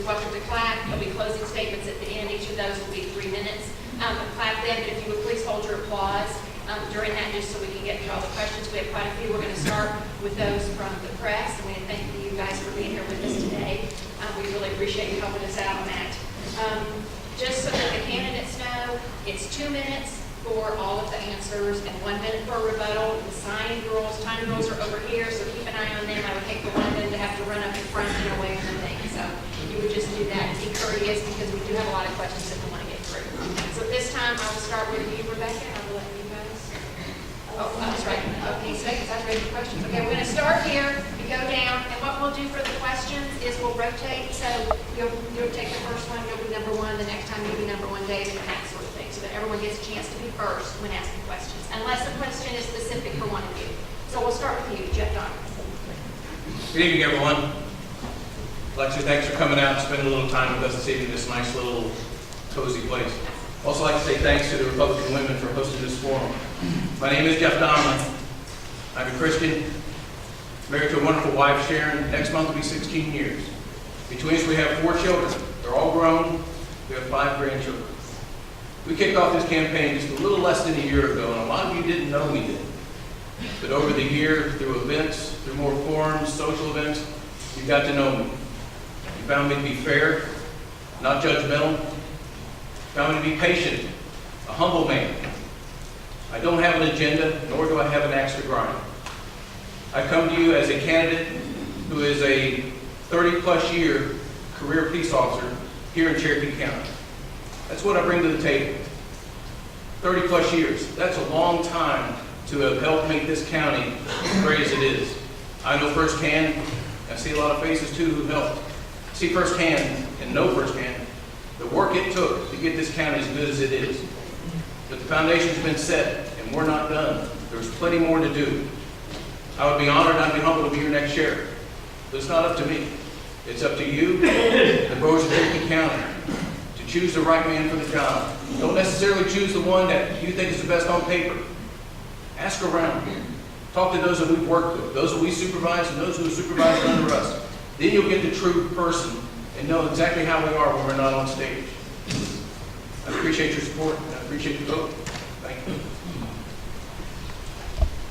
welcome to clap. There'll be closing statements at the end. Each of those will be 3 minutes. Clap them, but if you would please hold your applause during that, just so we can get through all the questions. We have quite a few. We're going to start with those from the press, and we thank you guys for being here with us today. We really appreciate you helping us out on that. Just so that the candidates know, it's 2 minutes for all of the answers and 1 minute for a rebuttal. The time rules are over here, so keep an eye on them. I would hate for one of them to have to run up in front and get away from things. So you would just do that and be courteous, because we do have a lot of questions that we want to get through. So this time I will start with you, Rebecca. I will let you guys. Oh, that's right. Okay, so I read the questions. Okay, we're going to start here and go down. And what we'll do for the questions is we'll rotate. So you'll take the first one, you'll be number one. The next time you'll be number one, David, and that sort of thing, so that everyone gets a chance to be first when asking questions, unless the question is specific for one of you. So we'll start with you, Jeff Donner. Good evening, everyone. Lexi, thanks for coming out and spending a little time with us this evening in this nice little cozy place. Also like to say thanks to the Republican women for hosting this forum. My name is Jeff Donlin. I'm a Christian, married to a wonderful wife, Sharon. Next month will be 16 years. Between us we have 4 children. They're all grown. We have 5 grandchildren. We kicked off this campaign just a little less than a year ago, and a lot of you didn't know we did. But over the year, through events, through more forums, social events, you got to know me. You found me to be fair, not judgmental. Found me to be patient, a humble man. I don't have an agenda, nor do I have an axe to grind. I come to you as a candidate who is a 30-plus year career police officer here in Cherokee County. That's what I bring to the table. 30-plus years. That's a long time to have helped make this county as great as it is. I know firsthand, I see a lot of faces too who helped. See firsthand and know firsthand the work it took to get this county as good as it is. But the foundation's been set, and we're not done. There's plenty more to do. I would be honored and I'd be humbled to be your next sheriff. But it's not up to me. It's up to you, the voters of Cherokee County, to choose the right man for the job. Don't necessarily choose the one that you think is the best on paper. Ask around. Talk to those that we've worked with, those that we supervise, and those who are supervised under us. Then you'll get the true person and know exactly how we are when we're not on stage. I appreciate your support, and I appreciate your vote. Thank you.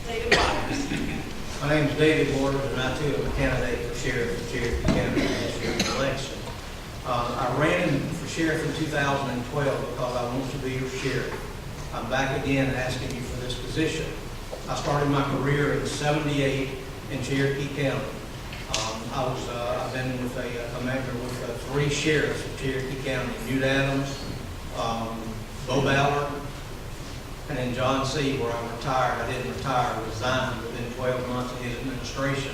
David Waters. My name is David Waters, and I too am a candidate for sheriff of Cherokee County in this year's election. I ran for sheriff in 2012 because I want to be your sheriff. I'm back again asking you for this position. I started my career in '78 in Cherokee County. I've been with a member with 3 sheriffs of Cherokee County: Newt Adams, Bo Ballard, and then John C., where I retired. I didn't retire, I resigned within 12 months of his administration.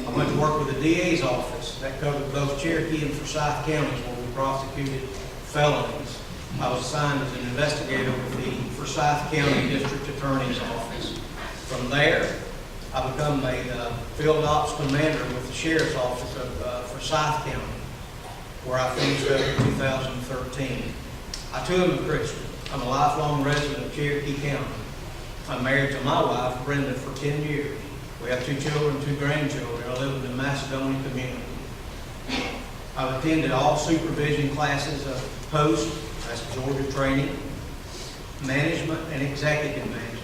I went to work with the DA's office that covered both Cherokee and Forsyth counties, where we prosecuted felonies. I was assigned as an investigator with the Forsyth County District Attorney's Office. From there, I become a field ops commander with the Sheriff's Office of Forsyth County, where I finished up in 2013. I too am a Christian. I'm a lifelong resident of Cherokee County. I'm married to my wife, Brenda, for 10 years. We have 2 children, 2 grandchildren. I live in the Macedonia community. I've attended all supervision classes of POST, that's Georgia training, management, and executive management.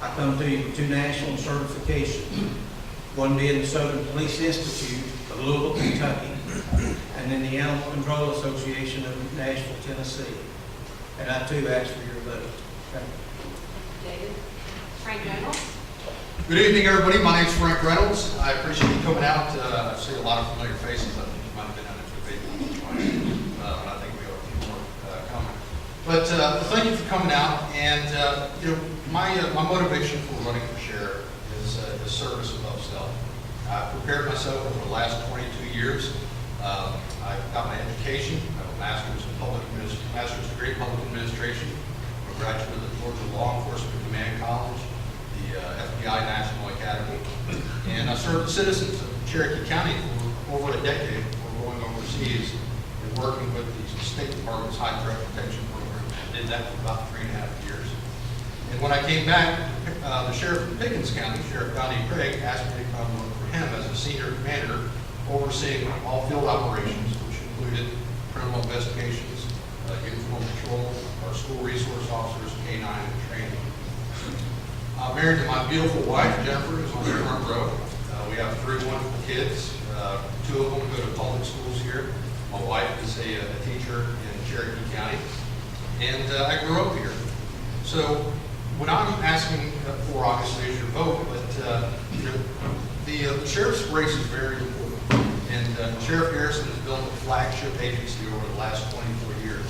I come to you with 2 national certifications, one being the Southern Police Institute of Louisville, Kentucky, and then the Animal Control Association of Nashville, Tennessee. And I too ask for your vote. Thank you. David. Frank Reynolds. Good evening, everybody. My name is Frank Reynolds. I appreciate you coming out. I see a lot of familiar faces. I think you might have been out at the debate, but I think we have a few more coming. But thank you for coming out. And my motivation for running for sheriff is service above self. I've prepared myself over the last 22 years. I got my education. I have a master's degree in public administration. I'm a graduate of the Georgia Law Enforcement Command College, the FBI National Academy, and I served the citizens of Cherokee County for over a decade before going overseas and working with the State Department's High Threat Protection Program. I did that for about 3.5 years. And when I came back, the sheriff of Pickens County, Sheriff Donnie Craig, asked me to come work for him as a senior commander overseeing all field operations, which included criminal investigations, uniform patrol, our school resource officers, K-9, and training. I'm married to my beautiful wife, Jennifer, who's on the front row. We have 3 wonderful kids. 2 of them go to public schools here. My wife is a teacher in Cherokee County, and I grew up here. So when I'm asking for, obviously, is your vote, but the sheriff's race is very important. And Sheriff Garrison has built a flagship agency over the last 24 years.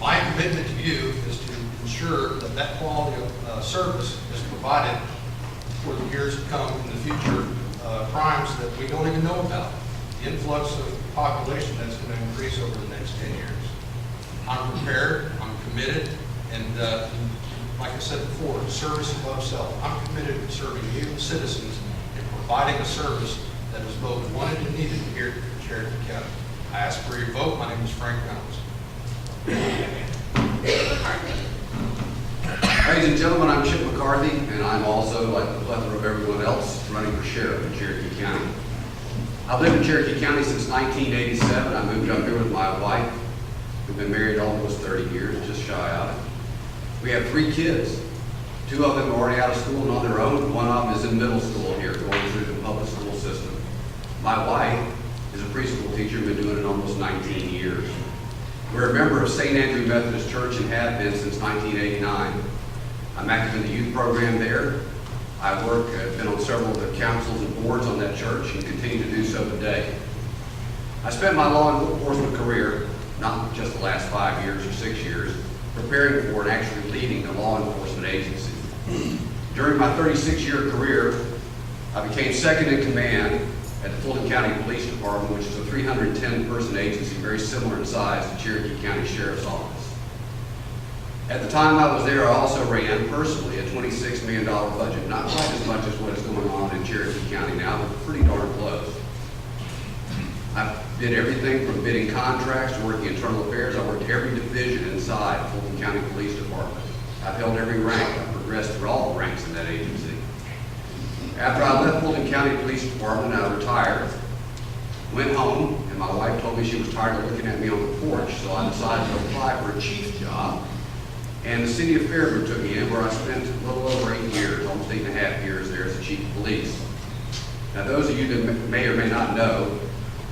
My commitment to you is to ensure that that quality of service is provided for the years to come in the future, crimes that we don't even know about. The influx of population that's going to increase over the next 10 years. I'm prepared, I'm committed, and like I said before, service above self. I'm committed to serving you, citizens, and providing a service that is both wanted and needed here in Cherokee County. I ask for your vote. My name is Frank Reynolds. Ladies and gentlemen, I'm Chip McCarthy, and I'm also, like the plethora of everyone else, running for sheriff in Cherokee County. I've lived in Cherokee County since 1987. I moved up here with my wife. We've been married almost 30 years, just shy of it. We have 3 kids. 2 of them are already out of school and on their own. 1 of them is in middle school here, going through the public school system. My wife is a preschool teacher, been doing it almost 19 years. We're a member of St. Andrew Methodist Church and have been since 1989. I'm active in the youth program there. I've been on several of the councils and boards on that church and continue to do so today. I spent my law enforcement career, not just the last 5 years or 6 years, preparing for and actually leading a law enforcement agency. During my 36-year career, I became second in command at the Fulton County Police Department, which is a 310-person agency, very similar in size to Cherokee County Sheriff's Office. At the time I was there, I also ran personally a $26 million budget, not quite as much as what is going on in Cherokee County now, but pretty darn close. I did everything from bidding contracts to working internal affairs. I worked every division inside the Fulton County Police Department. I've held every rank. I've progressed through all the ranks in that agency. After I left Fulton County Police Department, I retired, went home, and my wife told me she was tired of looking at me on the porch, so I decided to apply for a chief's job. And the city of Fairburn took me in, where I spent a little over 8 years, almost 8.5 years there as the chief of police. Now, those of you that may or may not know,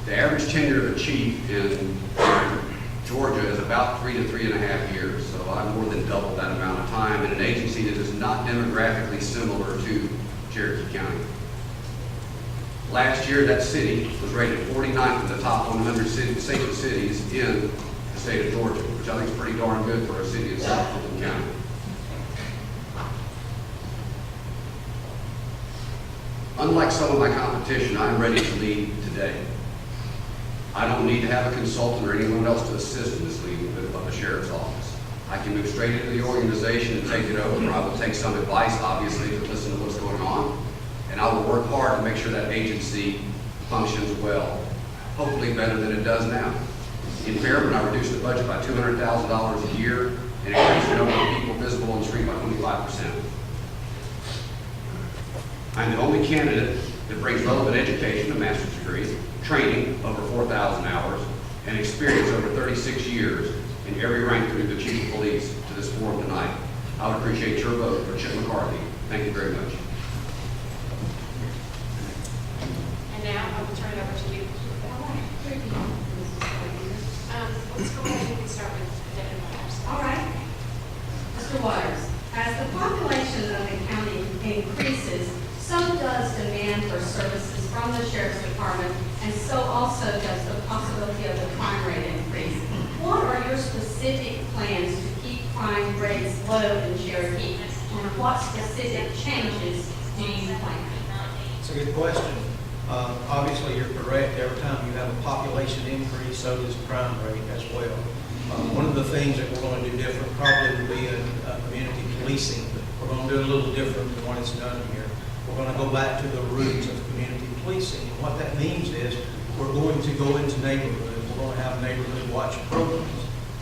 the average tenure of a chief in Georgia is about 3 to 3.5 years. So I've more than doubled that amount of time in an agency that is not demographically similar to Cherokee County. Last year, that city was rated 49th in the top 100 safest cities in the state of Georgia, which I think is pretty darn good for a city in South Fulton County. Unlike some of my competition, I am ready to lead today. I don't need to have a consultant or anyone else to assist in this leading of the sheriff's office. I can move straight into the organization and take it over. I will take some advice, obviously, to listen to what's going on, and I will work hard to make sure that agency functions well, hopefully better than it does now. In Fairburn, I reduced the budget by $200,000 a year and increased the number of people visible on the street by 25%. I'm the only candidate that brings relevant education, a master's degree, training, over 4,000 hours, and experience over 36 years in every rank through the chief of police to this forum tonight. I would appreciate your vote for Chip McCarthy. Thank you very much. And now I will turn it over to you. Let's go ahead and start with Deputy Waters. All right. Mr. Waters, as the population of the county increases, so does demand for services from the Sheriff's Department, and so also does the possibility of the crime rate increase. What are your specific plans to keep crime rates low in Cherokee, and what specific changes do you plan? It's a good question. Obviously, you're correct. Every time you have a population increase, so does the crime rate as well. One of the things that we're going to do different probably will be in community policing. We're going to do it a little different than what it's done here. We're going to go back to the roots of community policing. And what that means is we're going to go into neighborhoods. We're going to have neighborhood watch programs.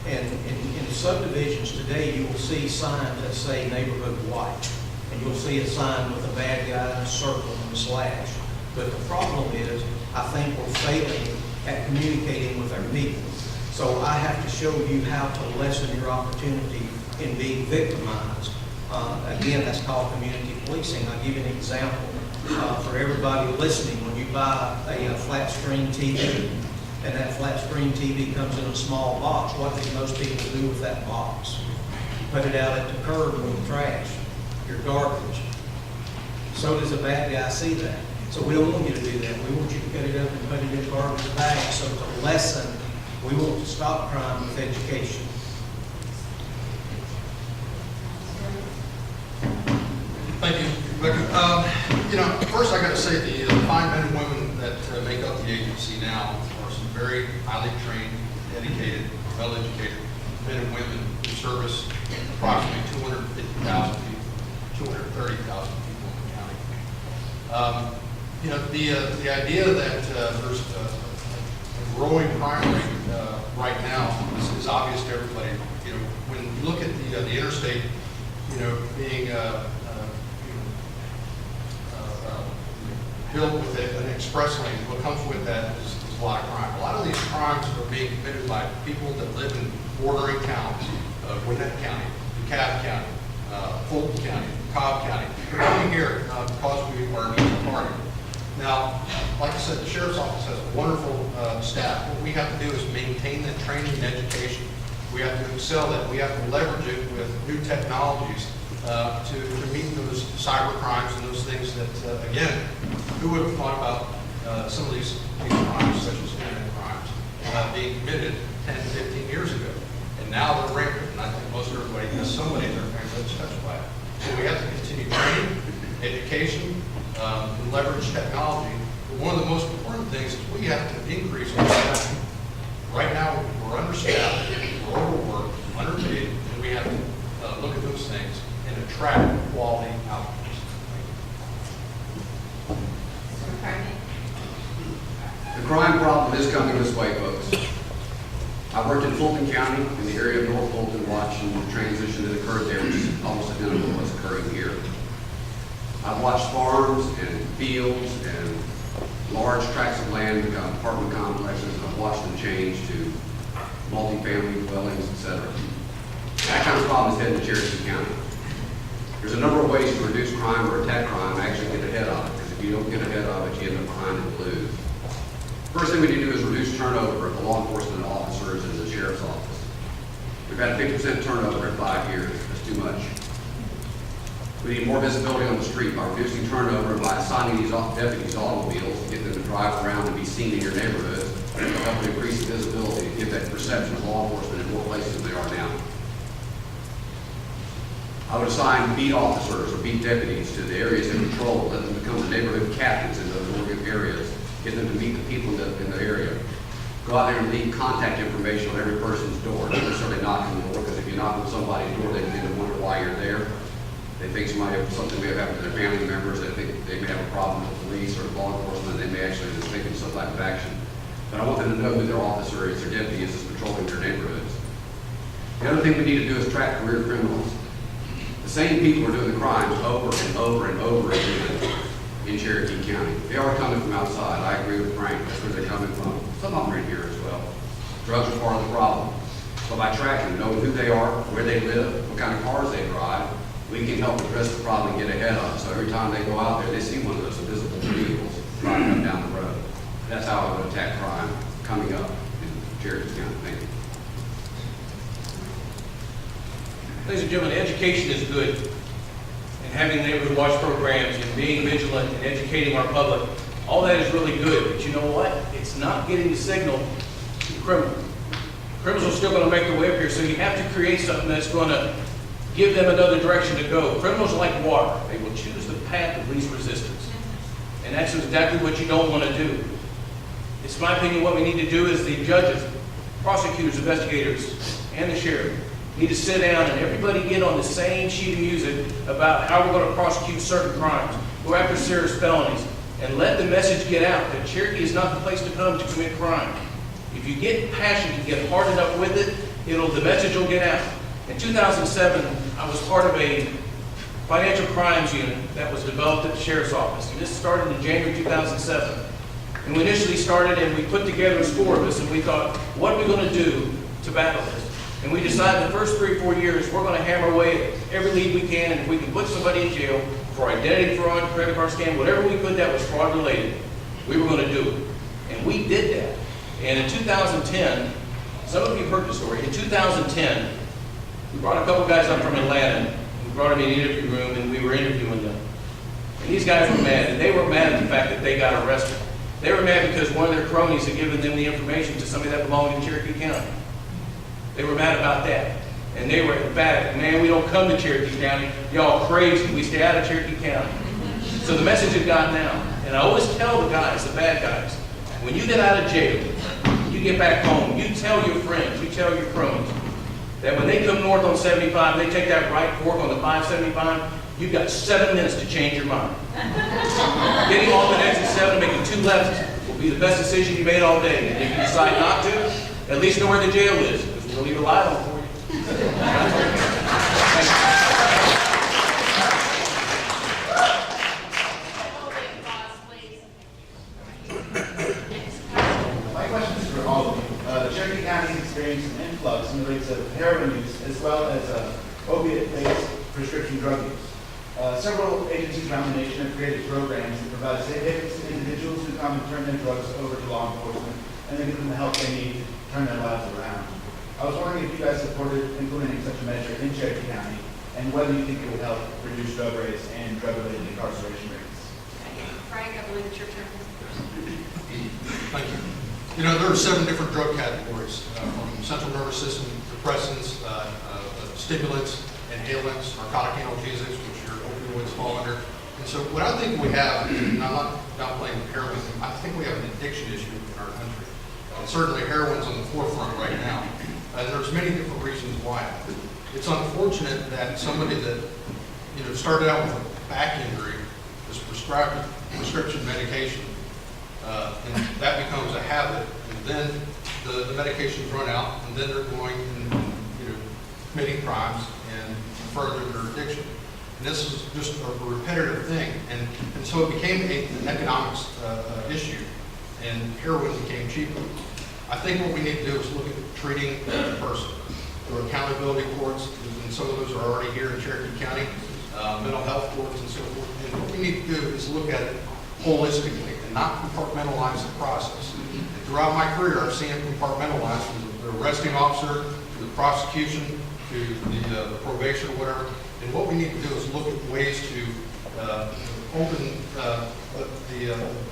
And in subdivisions today, you will see signs that say neighborhood watch. And you'll see a sign with a bad guy, a circle, and a slash. But the problem is, I think we're failing at communicating with our people. So I have to show you how to lessen your opportunity in being victimized. Again, that's called community policing. I'll give you an example for everybody listening. When you buy a flat screen TV, and that flat screen TV comes in a small box, what do most people do with that box? Put it out at the curb with trash, your garbage. So does a bad guy see that. So we don't want you to do that. We want you to cut it up and put it in garbage bags. So to lessen, we want to stop crime with education. Thank you, Rebecca. First I got to say the fine men and women that make up the agency now are some very highly trained, dedicated, well-educated men and women who service approximately 250,000 people, 230,000 people in the county. The idea that there's a growing crime rate right now is obvious to everybody. When you look at the interstate, being built with an express lane, what comes with that is a lot of crime. A lot of these crimes are being committed by people that live in bordering towns, Gwinnett County, DeKalb County, Fulton County, Cobb County. They're coming here because we are an equal party. Now, like I said, the Sheriff's Office has a wonderful staff. What we have to do is maintain that training and education. We have to excel that. We have to leverage it with new technologies to meet those cyber crimes and those things that, again, who would have thought about some of these crimes, such as internet crimes, being committed 10, 15 years ago. And now they're rampant, and I think most everybody has somebody in their family that's touched by it. So we have to continue training, education, and leverage technology. But one of the most important things is we have to increase our staffing. Right now, we're understaffed, we're overworked, underpaid, and we have to look at those things and attract quality outcomes. The crime problem is coming this way, folks. I worked in Fulton County, in the area of North Fulton, watching the transition that occurred there, which is almost identical to what's occurring here. I've watched farms and fields and large tracts of land become apartment complexes, and I've watched them change to multifamily dwellings, etc. That kind of problem is heading to Cherokee County. There's a number of ways to reduce crime or attack crime and actually get ahead of it, because if you don't get ahead of it, you end up behind and lose. First thing we need to do is reduce turnover of the law enforcement officers in the Sheriff's Office. We've had 50% turnover in 5 years. That's too much. We need more visibility on the street by reducing turnover and by assigning these deputies automobiles to get them to drive around and be seen in your neighborhoods to help increase the visibility and give that perception of law enforcement in more places than they are now. I would assign beat officers or beat deputies to the areas they control, let them become the neighborhood captains in those areas, get them to meet the people in the area. Go out there and leave contact information on every person's door. Don't necessarily knock on the door, because if you knock on somebody's door, they begin to wonder why you're there. They think something may have happened to their family members. They think they may have a problem with the police or law enforcement. They may actually just think of some type of action. But I want them to know who their officer is, their deputy is, that's patrolling their neighborhoods. The other thing we need to do is track career criminals. The same people are doing the crimes over and over and over again in Cherokee County. They are coming from outside. I agree with Frank. That's where they're coming from. Some of them are in here as well. Drugs are part of the problem. But by tracking, knowing who they are, where they live, what kind of cars they drive, we can help address the problem and get ahead of it. So every time they go out there, they see one of those invisible vehicles driving up down the road. That's how I would attack crime coming up in Cherokee County. Thank you. Ladies and gentlemen, education is good. And having neighborhood watch programs and being vigilant and educating our public, all that is really good. But you know what? It's not getting the signal to the criminals. Criminals are still going to make their way up here, so you have to create something that's going to give them another direction to go. Criminals are like water. They will choose the path of least resistance. And that's exactly what you don't want to do. It's my opinion what we need to do is the judges, prosecutors, investigators, and the sheriff need to sit down and everybody get on the same sheet of music about how we're going to prosecute certain crimes, go after serious felonies, and let the message get out that Cherokee is not the place to come to commit crime. If you get passionate and get hard enough with it, the message will get out. In 2007, I was part of a financial crimes unit that was developed at the Sheriff's Office. And this started in January 2007. And we initially started and we put together a score of us and we thought, what are we going to do to battle this? And we decided the first 3 or 4 years, we're going to hammer away at every lead we can, and if we can put somebody in jail for identity fraud, credit card scam, whatever we could that was fraud related, we were going to do it. And we did that. And in 2010, some of you have heard the story, in 2010, we brought a couple guys up from Atlanta. We brought them in the interview room and we were interviewing them. And these guys were mad, and they were mad at the fact that they got arrested. They were mad because one of their cronies had given them the information to somebody that belonged in Cherokee County. They were mad about that. And they were emphatic, man, we don't come to Cherokee County. Y'all crazy. We stay out of Cherokee County. So the message had gotten out. And I always tell the guys, the bad guys, when you get out of jail, you get back home, you tell your friends, you tell your cronies, that when they come north on 75, they take that right fork on the 575, you've got 7 minutes to change your mind. Getting off at exit 7 and making 2 lefts will be the best decision you made all day. And if you decide not to, at least know where the jail is, because we'll leave a light on for you. Thank you. My question is for all of you. The Cherokee County is experiencing an influx in the rates of heroin use as well as opiate-based prescription drug use. Several agencies around the nation have created programs that provide safe havens to individuals who come and turn their drugs over to law enforcement, and they give them the help they need to turn their lives around. I was wondering if you guys supported implementing such a measure in Cherokee County, and whether you think it would help reduce drug rates and drug-related incarceration rates. Frank, I believe it's your turn. Thank you. You know, there are 7 different drug categories, from central nervous system depressants, stimulants, inhalants, narcotic analgesics, which your opioids fall under. And so what I think we have, and I'm not downplaying heroin, I think we have an addiction issue in our country. And certainly heroin's on the forefront right now. And there's many different reasons why. It's unfortunate that somebody that, you know, started out with a back injury was prescribed prescription medication, and that becomes a habit, and then the medications run out, and then they're going and, you know, committing crimes and further their addiction. And this is just a repetitive thing, and so it became an economics issue, and heroin became cheaper. I think what we need to do is look at treating the person. There are accountability courts, and some of those are already here in Cherokee County, mental health courts and so forth. And what we need to do is look at it holistically and not compartmentalize the process. And throughout my career, I've seen it compartmentalized from the arresting officer to the prosecution to the probation or whatever. And what we need to do is look at ways to open the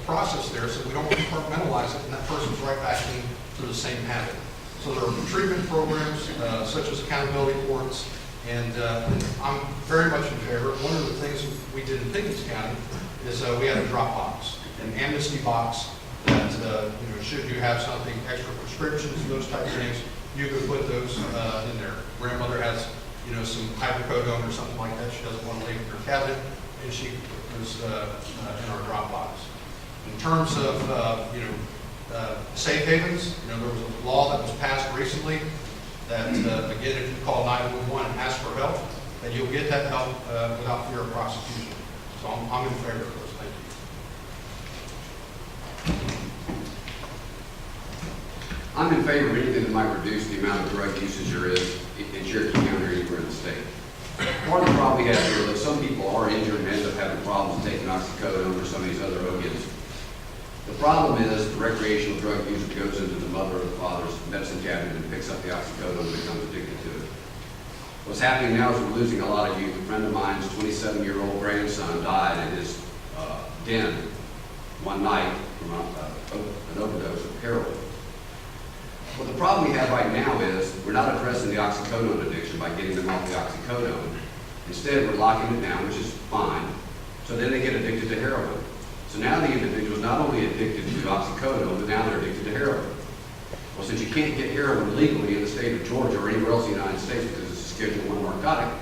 process there so we don't compartmentalize it and that person's right back into the same habit. So there are treatment programs such as accountability courts, and I'm very much in favor. One of the things we did in Pickens County is we had a drop box, an amnesty box that, you know, should you have something, extra prescriptions, those type of things, you could put those in there. Grandmother has, you know, some hydrocodone or something like that she doesn't want to leave in her cabinet, and she could put those in our drop box. In terms of, you know, safe havens, you know, there was a law that was passed recently that, again, if you call 911 and ask for help, that you'll get that help without fear of prosecution. So I'm in favor of those. Thank you. I'm in favor of anything that might reduce the amount of drug usage there is in Cherokee County or anywhere in the state. Part of the problem we have here is that some people are injured and end up having problems taking oxycodone or some of these other opiates. The problem is the recreational drug user goes into the mother or the father's medicine cabinet and picks up the oxycodone and becomes addicted to it. What's happening now is we're losing a lot of youth. A friend of mine's 27-year-old grandson died in his den one night from an overdose of heroin. Well, the problem we have right now is we're not addressing the oxycodone addiction by getting them off the oxycodone. Instead, we're locking it down, which is fine. So then they get addicted to heroin. So now the individual is not only addicted to oxycodone, but now they're addicted to heroin. Well, since you can't get heroin legally in the state of Georgia or anywhere else in the United States because it's a Schedule I narcotic,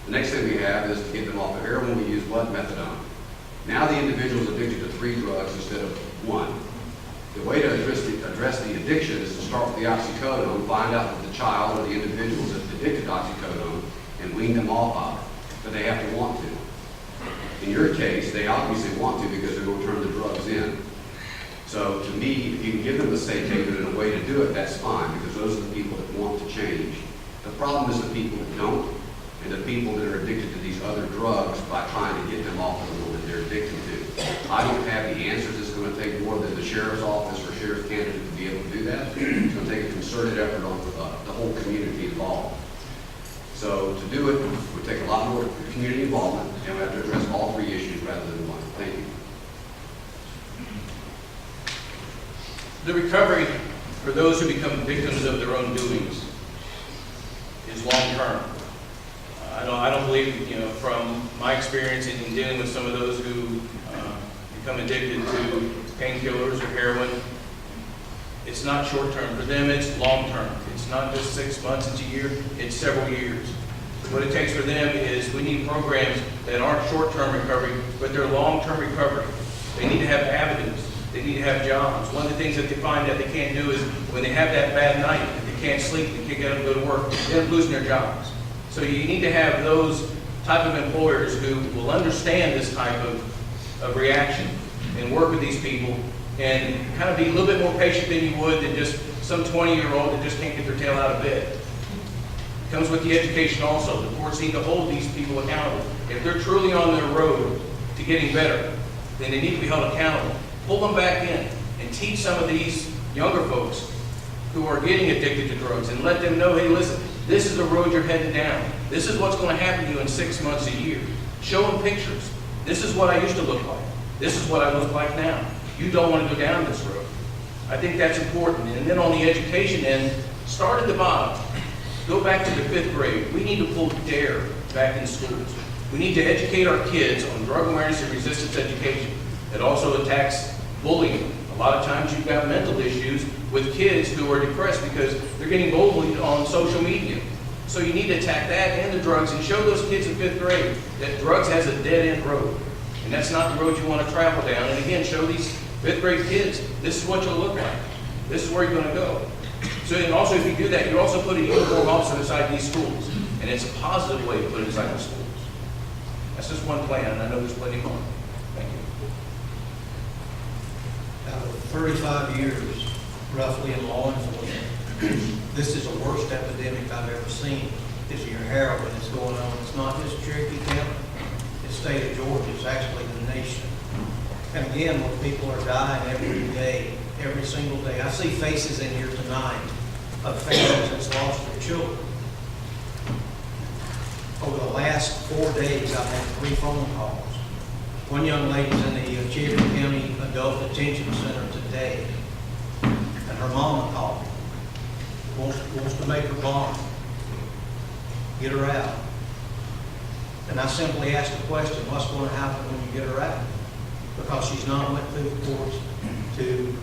the next thing we have is to get them off of heroin, we use what? Methadone. Now the individual is addicted to 3 drugs instead of 1. The way to address the addiction is to start with the oxycodone, find out that the child or the individual is addicted to oxycodone, and wean them off of it. But they have to want to. In your case, they obviously want to because they're going to turn the drugs in. So to me, if you can give them the safe haven and a way to do it, that's fine, because those are the people that want to change. The problem is the people that don't, and the people that are addicted to these other drugs by trying to get them off of the one that they're addicted to. I don't have the answers. It's going to take more than the sheriff's office or sheriff's candidate to be able to do that. It's going to take a concerted effort on the whole community involved. So to do it would take a lot more community involvement, and we have to address all three issues rather than one. Thank you. The recovery for those who become victims of their own doings is long-term. I don't believe, from my experience in dealing with some of those who become addicted to painkillers or heroin, it's not short-term. For them, it's long-term. It's not just 6 months, it's a year, it's several years. What it takes for them is we need programs that aren't short-term recovery, but they're long-term recovery. They need to have avenues. They need to have jobs. One of the things that they find that they can't do is when they have that bad night, that they can't sleep, they can't get up and go to work, they end up losing their jobs. So you need to have those type of employers who will understand this type of reaction and work with these people and kind of be a little bit more patient than you would than just some 20-year-old that just can't get their tail out of bed. It comes with the education also. The courts need to hold these people accountable. If they're truly on their road to getting better, then they need to be held accountable. Pull them back in and teach some of these younger folks who are getting addicted to drugs and let them know, hey, listen, this is the road you're heading down. This is what's going to happen to you in 6 months, a year. Show them pictures. This is what I used to look like. This is what I look like now. You don't want to go down this road. I think that's important. And then on the education end, start at the bottom. Go back to the 5th grade. We need to pull DARE back in schools. We need to educate our kids on drug awareness and resistance education. It also attacks bullying. A lot of times you've got mental issues with kids who are depressed because they're getting bullied on social media. So you need to attack that and the drugs and show those kids in 5th grade that drugs has a dead-end road. And that's not the road you want to travel down. And again, show these 5th grade kids, this is what you'll look like. This is where you're going to go. So and also if you do that, you're also putting a uniform officer inside these schools. And it's a positive way to put it inside the schools. That's just one plan, and I know there's plenty more. Thank you. Out of 35 years, roughly, in law enforcement, this is the worst epidemic I've ever seen. Is your heroin that's going on. It's not just Cherokee County. It's the state of Georgia. It's actually the nation. And again, when people are dying every day, every single day. I see faces in here tonight of families that's lost their children. Over the last 4 days, I've had 3 phone calls. One young lady's in the Cherokee County Adult Detention Center today, and her mama called me. Wants to make her bond. Get her out. And I simply asked the question, what's going to happen when you get her out? Because she's not went through the courts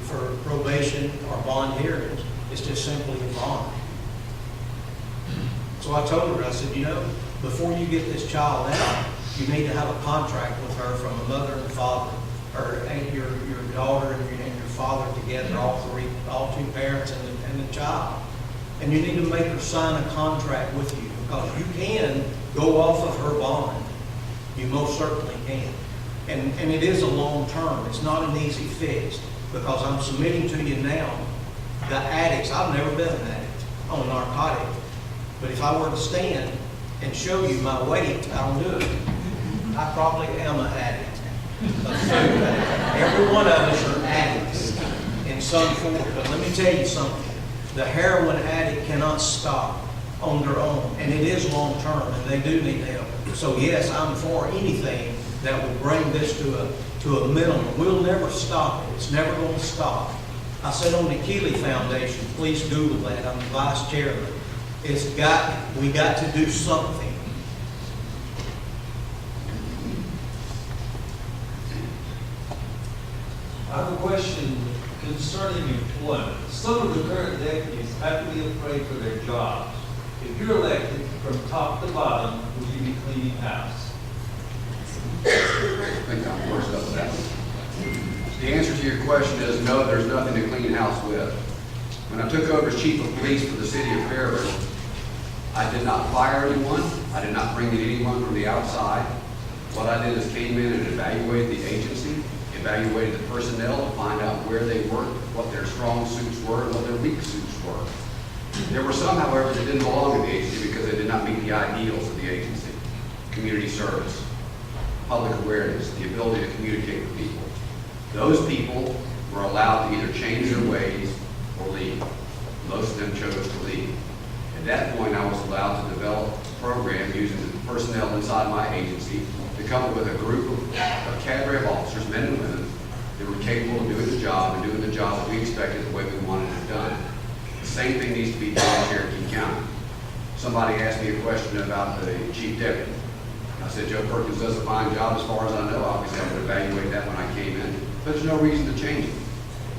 for probation or bond hearings. It's just simply a bond. So I told her, I said, before you get this child out, you need to have a contract with her from a mother and father, or your daughter and your father together, all two parents and the child. And you need to make her sign a contract with you, because you can go off of her bond. You most certainly can. And it is a long term. It's not an easy fix, because I'm submitting to you now the addicts. I've never been an addict on a narcotic. But if I were to stand and show you my weight, I'll do it. I probably am an addict of food. Every one of us are addicts in some form. But let me tell you something. The heroin addict cannot stop on their own. And it is long term, and they do need help. So yes, I'm for anything that will bring this to a minimum. We'll never stop it. It's never going to stop. I said on the Keeley Foundation, please Google that. I'm the vice chairman. We got to do something. I have a question concerning employment. Some of the current deputies have to be afraid for their jobs. If you're elected from top to bottom, will you be cleaning house? I think I'm worse up with that. The answer to your question is no, there's nothing to clean house with. When I took over as chief of police for the city of Fairburn, I did not fire anyone. I did not bring in anyone from the outside. What I did is came in and evaluated the agency. If evaluated the personnel to find out where they worked, what their strong suits were, and what their weak suits were. There were some, however, that didn't belong in the agency because they did not meet the ideals of the agency. Community service, public awareness, the ability to communicate with people. Those people were allowed to either change their ways or leave. Most of them chose to leave. At that point, I was allowed to develop a program using the personnel inside my agency to come up with a group of cadre of officers, men and women, that were capable of doing the job and doing the job that we expected the way we wanted it done. The same thing needs to be done in Cherokee County. Somebody asked me a question about the chief deputy. I said, Joe Perkins does a fine job as far as I know. Obviously, I would evaluate that when I came in, but there's no reason to change it.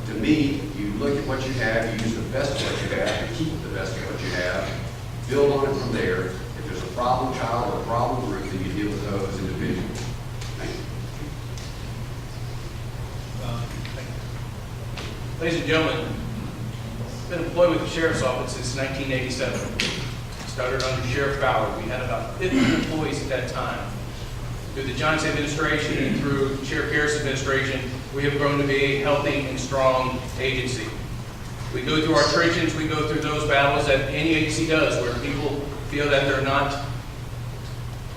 To me, you look at what you have, you use the best of what you have, and keep the best of what you have, build on it from there. If there's a problem child or a problem group, then you deal with those individuals. Thank you. Ladies and gentlemen, I've been employed with the Sheriff's Office since 1987. Started under Sheriff Fowler. We had about 50 employees at that time. Through the Johnson administration and through Sheriff Harris' administration, we have grown to be a healthy and strong agency. We go through our trenches, we go through those battles that any agency does, where people feel that they're not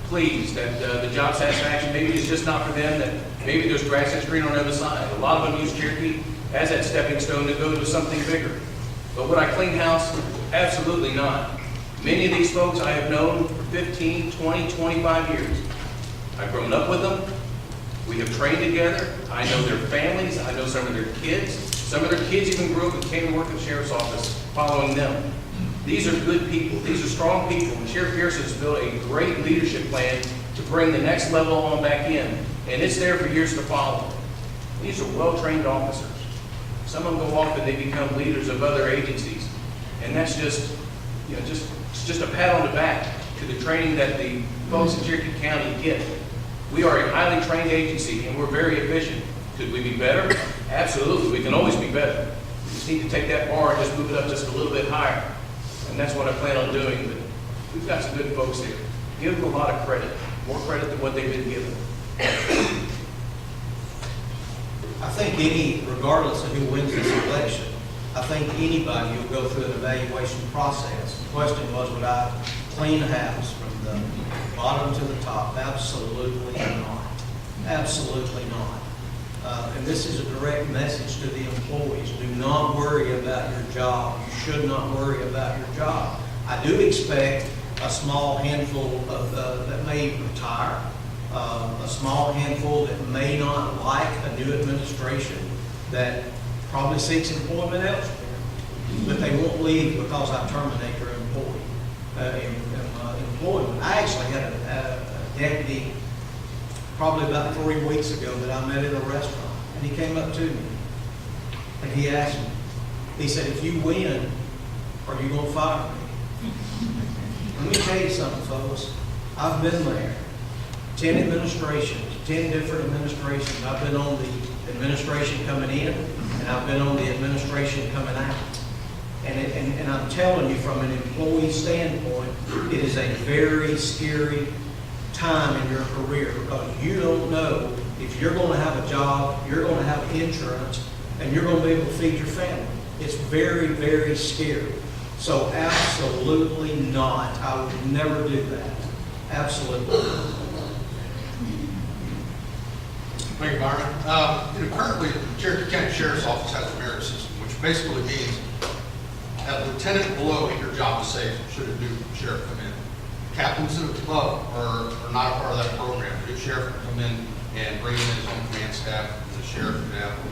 pleased, that the job satisfaction maybe is just not for them, that maybe there's grass that's green on the other side. A lot of them use Cherokee as that stepping stone to go to something bigger. But would I clean house? Absolutely not. Many of these folks I have known for 15, 20, 25 years. I've grown up with them. We have trained together. I know their families. I know some of their kids. Some of their kids even grew up and came to work in the Sheriff's Office following them. These are good people. These are strong people. And Sheriff Pearson has built a great leadership plan to bring the next level on back in. And it's there for years to follow. These are well-trained officers. Some of them go off and they become leaders of other agencies. And that's just, it's just a pat on the back to the training that the folks in Cherokee County get. We are a highly trained agency and we're very efficient. Could we be better? Absolutely, we can always be better. We just need to take that bar and just move it up just a little bit higher. And that's what I plan on doing. But we've got some good folks here. Give them a lot of credit, more credit than what they've been given. I think regardless of who wins this election, I think anybody will go through an evaluation process. The question was, would I clean the house from the bottom to the top? Absolutely not. Absolutely not. And this is a direct message to the employees. Do not worry about your job. You should not worry about your job. I do expect a small handful of that may retire, a small handful that may not like a new administration that probably seeks employment elsewhere, but they won't leave because I terminate their employment. I actually had a deputy probably about 3 weeks ago that I met at a restaurant, and he came up to me and he asked me, he said, if you win, are you going to fire me? Let me tell you something, folks. I've been there. 10 administrations, 10 different administrations. I've been on the administration coming in, and I've been on the administration coming out. And I'm telling you, from an employee standpoint, it is a very scary time in your career because you don't know if you're going to have a job, you're going to have insurance, and you're going to be able to feed your family. It's very, very scary. So absolutely not. I would never do that. Absolutely not. Thank you, Byron. Currently, the Cherokee County Sheriff's Office has a merit system, which basically means a lieutenant below your job is safe should a new sheriff come in. Captains above are not a part of that program. The new sheriff can come in and bring in his own command staff. The sheriff can have the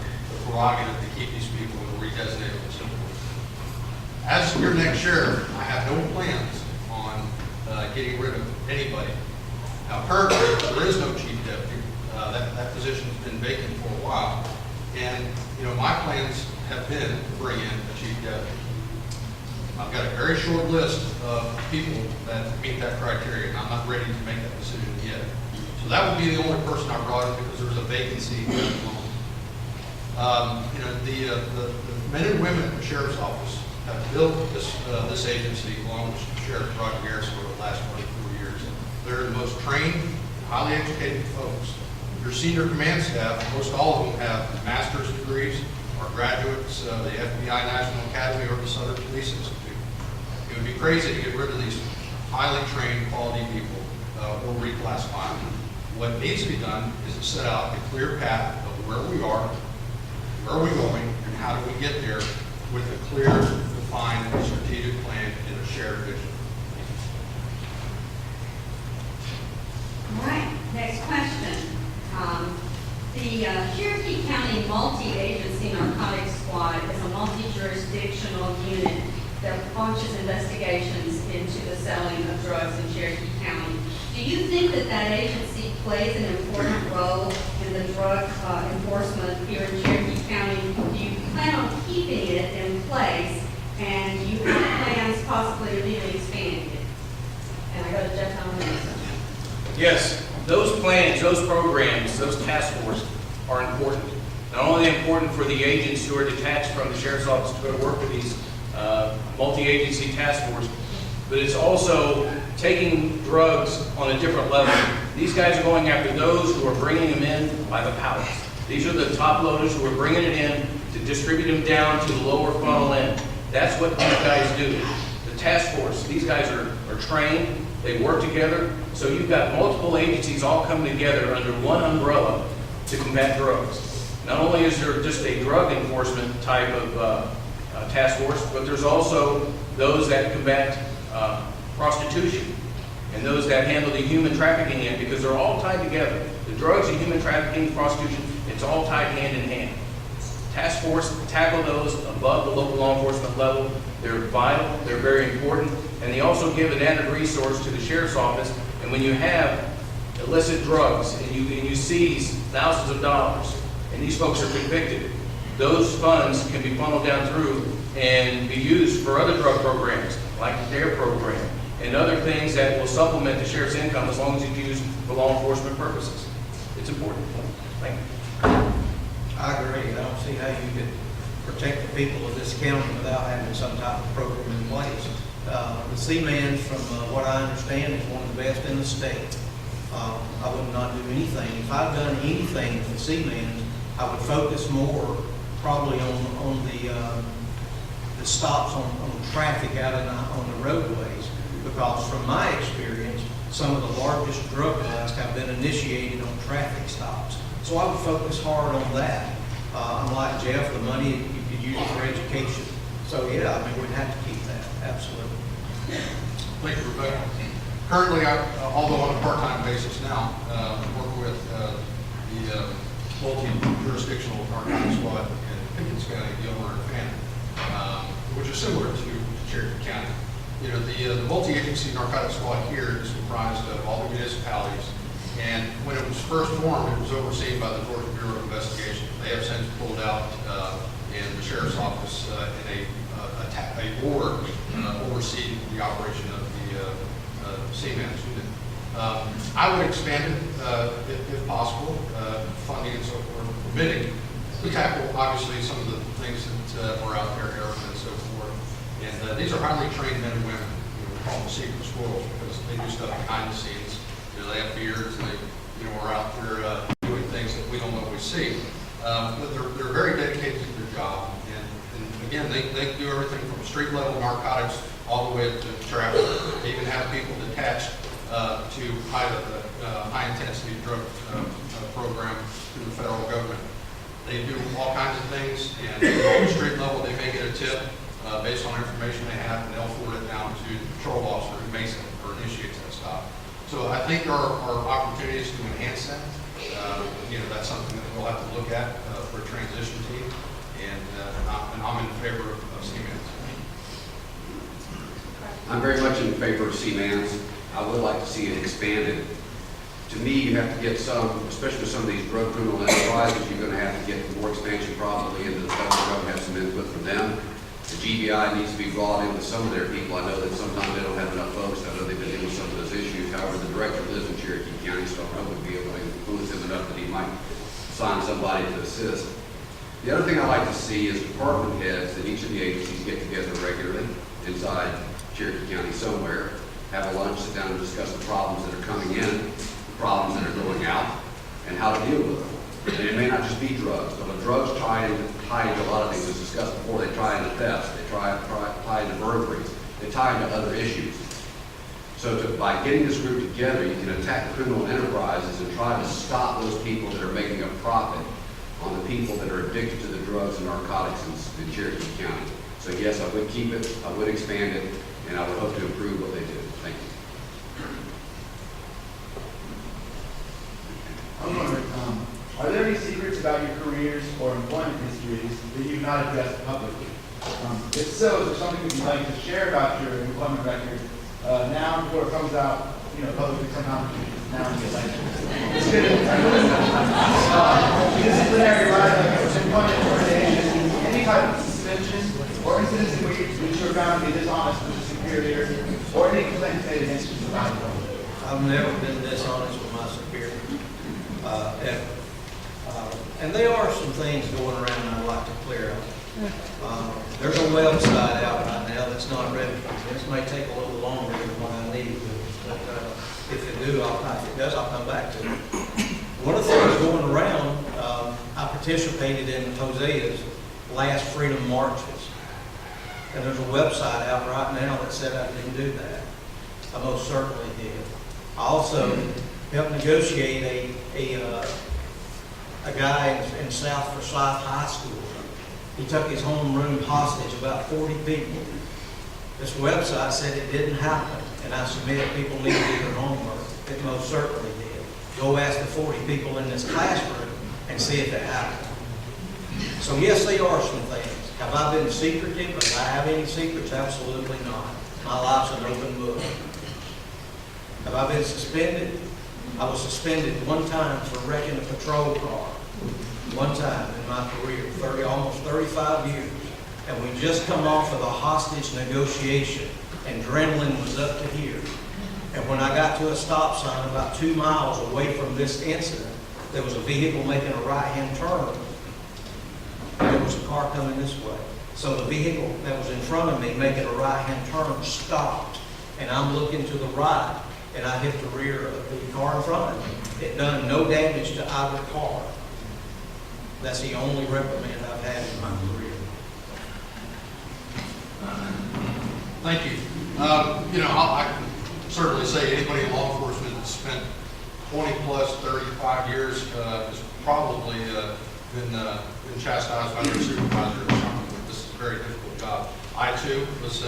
prerogative to keep these people and redesignate them and so forth. As your next sheriff, I have no plans on getting rid of anybody. Now, currently, there is no chief deputy. That position has been vacant for a while. And, my plans have been to bring in a chief deputy. I've got a very short list of people that meet that criteria, and I'm not ready to make that decision yet. So that would be the only person I brought in because there was a vacancy at the moment. The men and women in the Sheriff's Office have built this agency along with Sheriff Roger Garrison over the last 24 years. They're the most trained, highly educated folks your senior command staff, most all of them have master's degrees or graduates of the FBI National Academy or the Southern Police Institute. It would be crazy to get rid of these highly trained, quality people or reclassify them. What needs to be done is to set out a clear path of where we are, where are we going, and how do we get there with a clear, defined, strategic plan and a shared vision. All right, next question. The Cherokee County Multi-Agency Narcotics Squad is a multi-jurisdictional unit that launches investigations into the selling of drugs in Cherokee County. Do you think that that agency plays an important role in the drug enforcement here in Cherokee County? Do you plan on keeping it in place, and do you have plans possibly to really expand it? And I go to Jeff Allen. Yes, those plans, those programs, those task forces are important. Not only important for the agents who are detached from the sheriff's office to go to work with these multi-agency task force, but it's also taking drugs on a different level. These guys are going after those who are bringing them in by the pallets. These are the top loaders who are bringing it in to distribute them down to the lower funnel end. That's what these guys do. The task force, these guys are trained, they work together, so you've got multiple agencies all coming together under one umbrella to combat drugs. Not only is there just a drug enforcement type of task force, but there's also those that combat prostitution and those that handle the human trafficking end, because they're all tied together. The drugs, the human trafficking, prostitution, it's all tied hand in hand. Task force tackle those above the local law enforcement level. They're vital, they're very important, and they also give an added resource to the sheriff's office. And when you have illicit drugs and you seize thousands of dollars and these folks are convicted, those funds can be funneled down through and be used for other drug programs, like the DARE program, and other things that will supplement the sheriff's income as long as it's used for law enforcement purposes. It's important. Thank you. I agree. I don't see how you could protect the people of this county without having some type of program in place. The Seaman's, from what I understand, is one of the best in the state. I would not do anything. If I've done anything with the Seaman's, I would focus more probably on the stops on traffic out on the roadways, because from my experience, some of the largest drug busts have been initiated on traffic stops. So I would focus hard on that. Unlike Jeff, the money you could use it for education. So yeah, I mean, we'd have to keep that, absolutely. Thank you, Rebecca. Currently, although on a part-time basis now, work with the multi-jurisdictional narcotics squad in Pickens County, Gilmer, and Fannin, which is similar to Cherokee County. You know, the multi-agency narcotics squad here is comprised of all the municipalities, and when it was first formed, it was overseen by the Georgia Bureau of Investigation. They have since pulled out in the sheriff's office in a board overseeing the operation of the Seaman's unit. I would expand it if possible, funding and so forth, permitting, to tackle obviously some of the things that were out there, heroin and so forth. And these are highly trained men and women. We call them secret squirrels because they do stuff behind the scenes. You know, they have beards and they, are out there doing things that we don't always see. But they're very dedicated to their job. And again, they do everything from street level narcotics all the way to traffic. They even have people detached to high intensity drug program through the federal government. They do all kinds of things, and on the street level, they may get a tip based on information they have, and they'll forward it down to the patrol officer who makes it or initiates that stop. So I think there are opportunities to enhance that. That's something that we'll have to look at for a transition team, and I'm in favor of Seaman's. I'm very much in favor of Seaman's. I would like to see it expanded. To me, you have to get some, especially with some of these drug criminal enterprises, you're going to have to get more expansion probably into the federal government, have some input from them. The GBI needs to be brought in with some of their people. I know that sometimes they don't have enough folks. I know they've been dealing with some of those issues. However, the director lives in Cherokee County, so I would be able to influence him enough that he might assign somebody to assist. The other thing I like to see is department heads that each of the agencies get together regularly inside Cherokee County somewhere, have a lunch, sit down and discuss the problems that are coming in, the problems that are going out, and how to deal with them. And it may not just be drugs, but the drugs tie into a lot of things as discussed before. They tie into thefts, they tie into burglaries, they tie into other issues. So by getting this group together, you can attack criminal enterprises and try to stop those people that are making a profit on the people that are addicted to the drugs and narcotics in Cherokee County. So yes, I would keep it, I would expand it, and I would hope to improve what they do. Thank you. I'm wondering, are there any secrets about your careers or employment histories that you've not addressed publicly? If so, is there something that you'd like to share about your employment record now before it comes out, publicly somehow now in the election? Disciplinary liability, employment termination, any type of suspension or incidents in which you were found to be dishonest with a superior, or any complaints made against you about it. I've never been dishonest with my superior, ever. And there are some things going around I'd like to clear up. There's a website out right now that's not ready. This may take a little longer than what I need, but if it does, I'll come back to it. One of the things going around, I participated in Hosea's last Freedom Marches. And there's a website out right now that said I didn't do that. I most certainly did. I also helped negotiate a guy in South Forsyth High School. He took his homeroom hostage, about 40 people. This website said it didn't happen, and I submitted people need to do their homework. It most certainly did. Go ask the 40 people in this classroom and see if it happened. So yes, there are some things. Have I been secretive? Do I have any secrets? Absolutely not. My life's an open book. Have I been suspended? I was suspended one time for wrecking a patrol car. One time in my career, almost 35 years. And we just come off of a hostage negotiation, and adrenaline was up to here. And when I got to a stop sign about 2 miles away from this incident, there was a vehicle making a right-hand turn. And there was a car coming this way. So the vehicle that was in front of me making a right-hand turn stopped. And I'm looking to the right, and I hit the rear of the car in front of me. It done no damage to either car. That's the only reprimand I've had in my career. Thank you. I can certainly say anybody in law enforcement that's spent 20 plus 35 years has probably been chastised by their supervisor or something. This is a very difficult job. I too was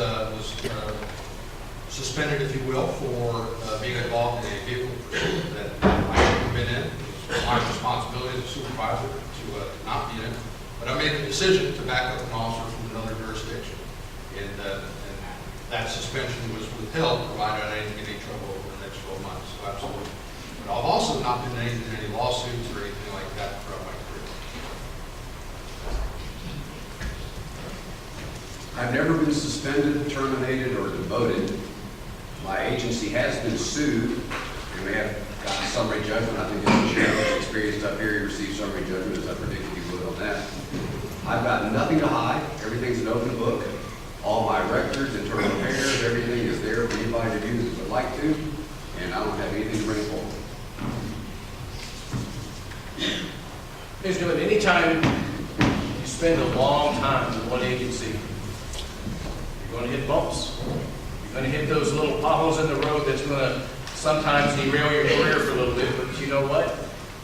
suspended, if you will, for being involved in a vehicle pursuit that I shouldn't have been in. It was my responsibility as a supervisor to not be in. But I made a decision to back up an officer from another jurisdiction. And that suspension was withheld, provided I didn't get any trouble over the next 12 months. So absolutely. But I've also not been named in any lawsuits or anything like that throughout my career. I've never been suspended, terminated, or demoted. My agency has been sued, and we have gotten summary judgment. I think the sheriff's experience up here, he received summary judgment, as I predicted he would on that. I've got nothing to hide. Everything's an open book. All my records, internal affairs, everything is there for anybody to do that would like to, and I don't have anything to bring forward. Here's doing anytime you spend a long time in one agency, you're going to hit bumps. You're going to hit those little potholes in the road that's going to sometimes derail your career for a little bit, but you know what?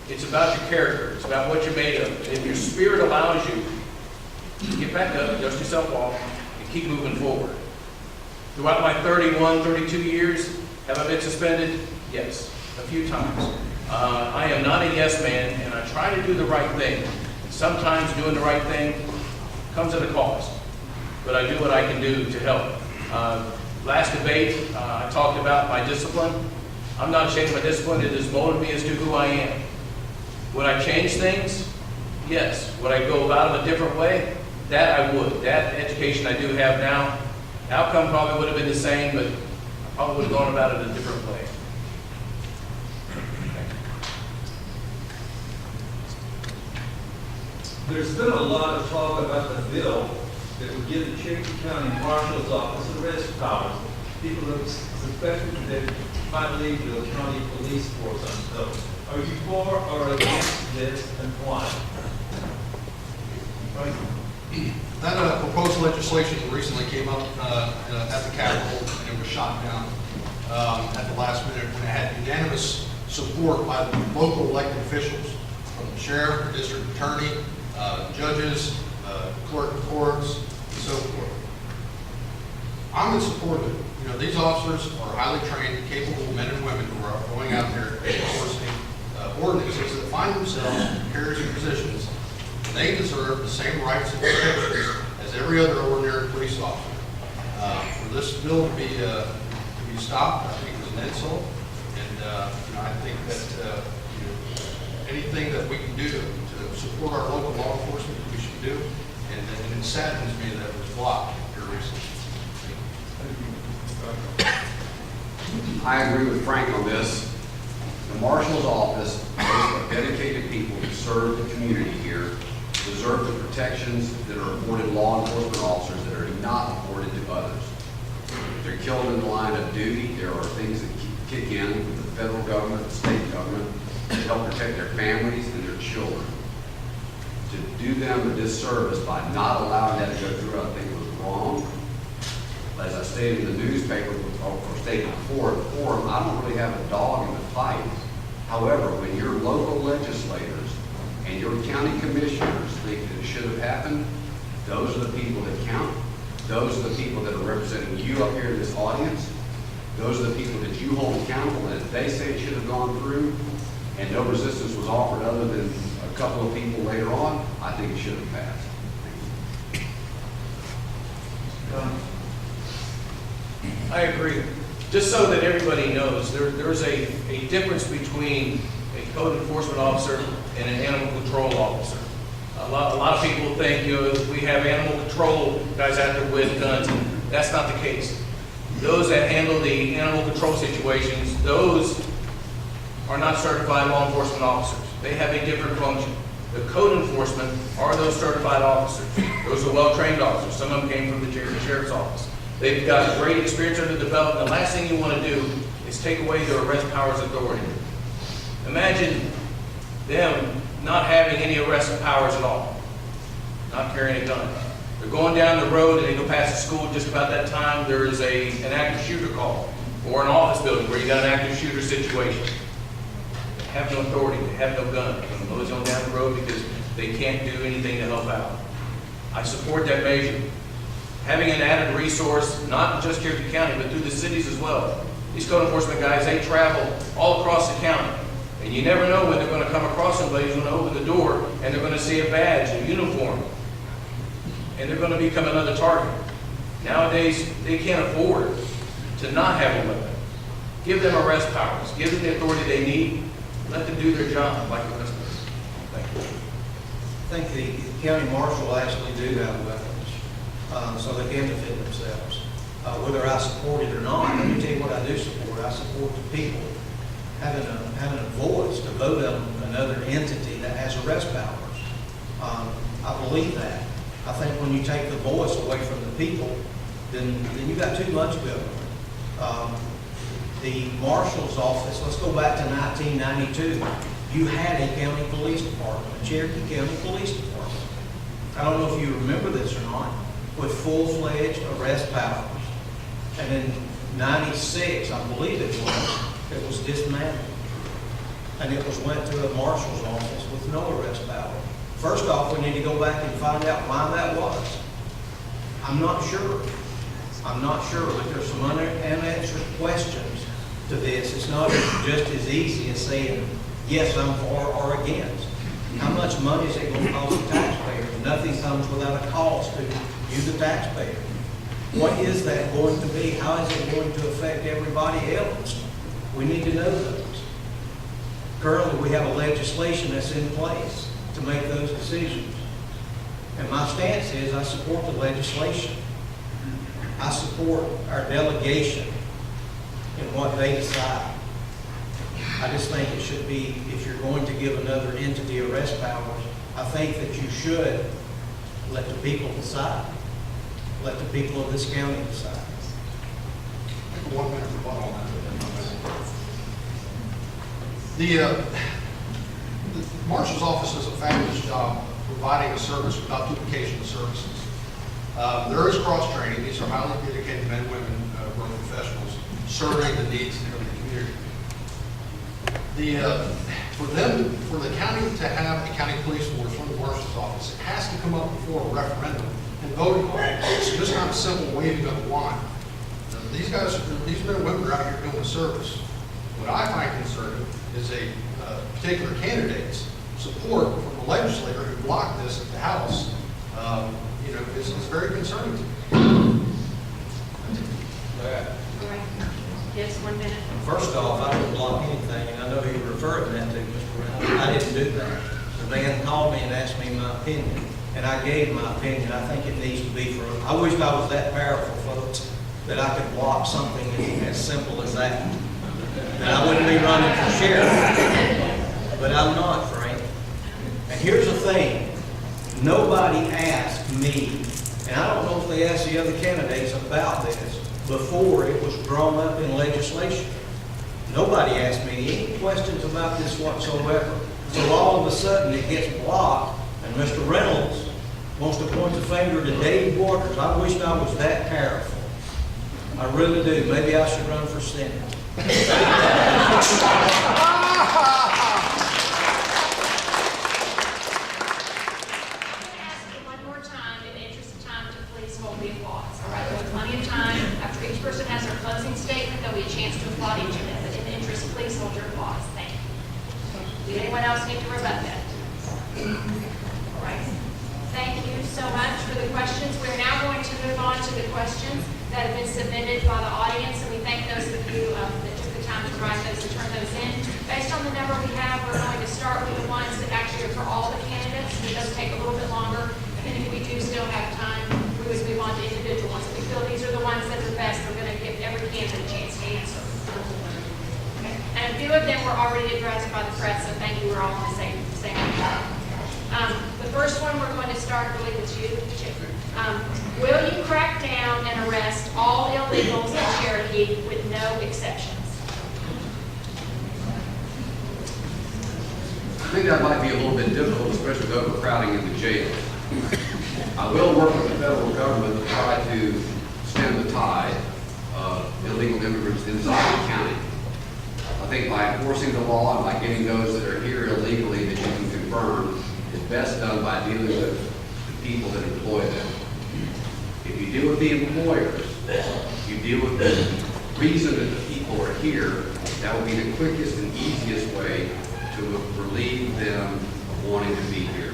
It's about your character. It's about what you're made of. And if your spirit allows you to get back up, dust yourself off, and keep moving forward. Throughout my 31, 32 years, have I been suspended? Yes, a few times. I am not a yes man, and I try to do the right thing. Sometimes doing the right thing comes at a cost, but I do what I can do to help. Last debate, I talked about my discipline. I'm not ashamed of my discipline. It has molded me as to who I am. Would I change things? Yes. Would I go about it a different way? That I would. That education I do have now, the outcome probably would have been the same, but I probably would have gone about it a different way. There's been a lot of talk about the bill that would give the Cherokee County Marshal's Office arrest powers. people have suspected that might lead to a county police force on those. Are you for or against this and why? That proposed legislation recently came up at the Capitol, and it was shot down at the last minute, and it had unanimous support by the local elected officials, from the sheriff, the district attorney, judges, clerk of courts, and so forth. I'm in support of it. You know, these officers are highly trained, capable men and women who are going out there enforcing ordinances that find themselves in precarious positions. They deserve the same rights and protections as every other ordinary police officer. For this bill to be stopped, I think is an insult, and you know, I think that you know, anything that we can do to support our local law enforcement, we should do. And it saddens me that it was blocked here recently. I agree with Frank on this. The marshal's office, those dedicated people who serve the community here, deserve the protections that are afforded law enforcement officers that are not afforded to others. If they're killed in the line of duty, there are things that kick in with the federal government, the state government, to help protect their families and their children. To do them a disservice by not allowing that to go through, I think was wrong. As I stated in the newspaper, or stated before the forum, I don't really have a dog in the fight. However, when your local legislators and your county commissioners think that it should have happened, those are the people that count. Those are the people that are representing you up here in this audience. Those are the people that you hold accountable, and if they say it should have gone through and no resistance was offered other than a couple of people later on, I think it should have passed. I agree. Just so that everybody knows, there's a difference between a code enforcement officer and an animal control officer. A lot of people think, you know, we have animal control guys out there with guns, and that's not the case. Those that handle the animal control situations, those are not certified law enforcement officers. They have a different function. The code enforcement are those certified officers. Those are well-trained officers. Some of them came from the sheriff's office. They've got great experience under development. The last thing you want to do is take away their arrest powers authority. Imagine them not having any arrest powers at all, not carrying a gun. They're going down the road and they go past the school. Just about that time, there is an active shooter call, or an office building where you got an active shooter situation. They have no authority. They have no gun. They mosey on down the road because they can't do anything to help out. I support that measure. Having an added resource, not just Cherokee County, but through the cities as well. These code enforcement guys, they travel all across the county. And you never know when they're going to come across somebody who's going to open the door and they're going to see a badge, a uniform. And they're going to become another target. Nowadays, they can't afford to not have a weapon. Give them arrest powers. Give them the authority they need. Let them do their job like the rest of us. Thank you. I think the county marshal actually do have weapons. So they can defend themselves. Whether I support it or not, let me tell you what I do support. I support the people having a voice to vote on another entity that has arrest powers. I believe that. I think when you take the voice away from the people, then you got too much government. The marshal's office, let's go back to 1992. You had a county police department, a Cherokee County Police Department. I don't know if you remember this or not, with full-fledged arrest powers. And in 96, I believe it was dismantled. And it went to a marshal's office with no arrest power. First off, we need to go back and find out why that was. I'm not sure. I'm not sure, but there's some unanswered questions to this. It's not just as easy as saying, yes, I'm for or against. How much money is it going to cost the taxpayer? Nothing comes without a cost to you, the taxpayer. What is that going to be? How is it going to affect everybody else? We need to know those. Currently, we have a legislation that's in place to make those decisions. And my stance is I support the legislation. I support our delegation in what they decide. I just think it should be, if you're going to give another entity arrest powers, I think that you should let the people decide. Let the people of this county decide. The Marshal's office does a fabulous job providing a service without duplication of services. There is cross-training. These are highly dedicated men and women who are professionals serving the needs of the community. For the county to have a county police force from the Marshal's office, it has to come up before a referendum and voted on. It's just not a simple waving of a wand. These men and women are out here doing the service. What I find concerning is a particular candidate's support from the legislator who blocked this at the House. Is very concerning to me. All right. Yes, 1 minute. First off, I didn't block anything, and I know he referred that to Mr. Reynolds. I didn't do that. The man called me and asked me my opinion, and I gave my opinion. I think it needs to be I wish I was that powerful, folks, that I could block something as simple as that. And I wouldn't be running for sheriff. But I'm not, Frank. And here's the thing. Nobody asked me, and I don't know if they asked the other candidates about this before it was drawn up in legislation. Nobody asked me any questions about this whatsoever. So all of a sudden it gets blocked, and Mr. Reynolds wants to point the finger to Dave Waters. I wish I was that powerful. I really do. Maybe I should run for Senate. Person has their closing statement, there'll be a chance to applaud each of them, but in the interest, please hold your applause. Thank you. Did anyone else need to rebut that? All right. Thank you so much for the questions. We're now going to move on to the questions that have been submitted by the audience, and we thank those of you that took the time to write those and turn those in. Based on the number we have, we're going to start with the ones that actually are for all the candidates, and it does take a little bit longer. And if we do still have time, we would move on to individual ones. We feel these are the ones that are best. We're going to give every candidate a chance to answer. Okay. And a few of them were already addressed by the press, so thank you. We're all on the same page. The first one we're going to start really with you, Chip. Will you crack down and arrest all illegals in Cherokee with no exceptions? I think that might be a little bit difficult, especially with overcrowding in the jail. I will work with the federal government to try to stem the tide of illegal immigrants inside the county. I think by enforcing the law and by getting those that are here illegally that you can confirm is best done by dealing with the people that employ them. If you deal with the employers, you deal with the reason that the people are here, that will be the quickest and easiest way to relieve them of wanting to be here.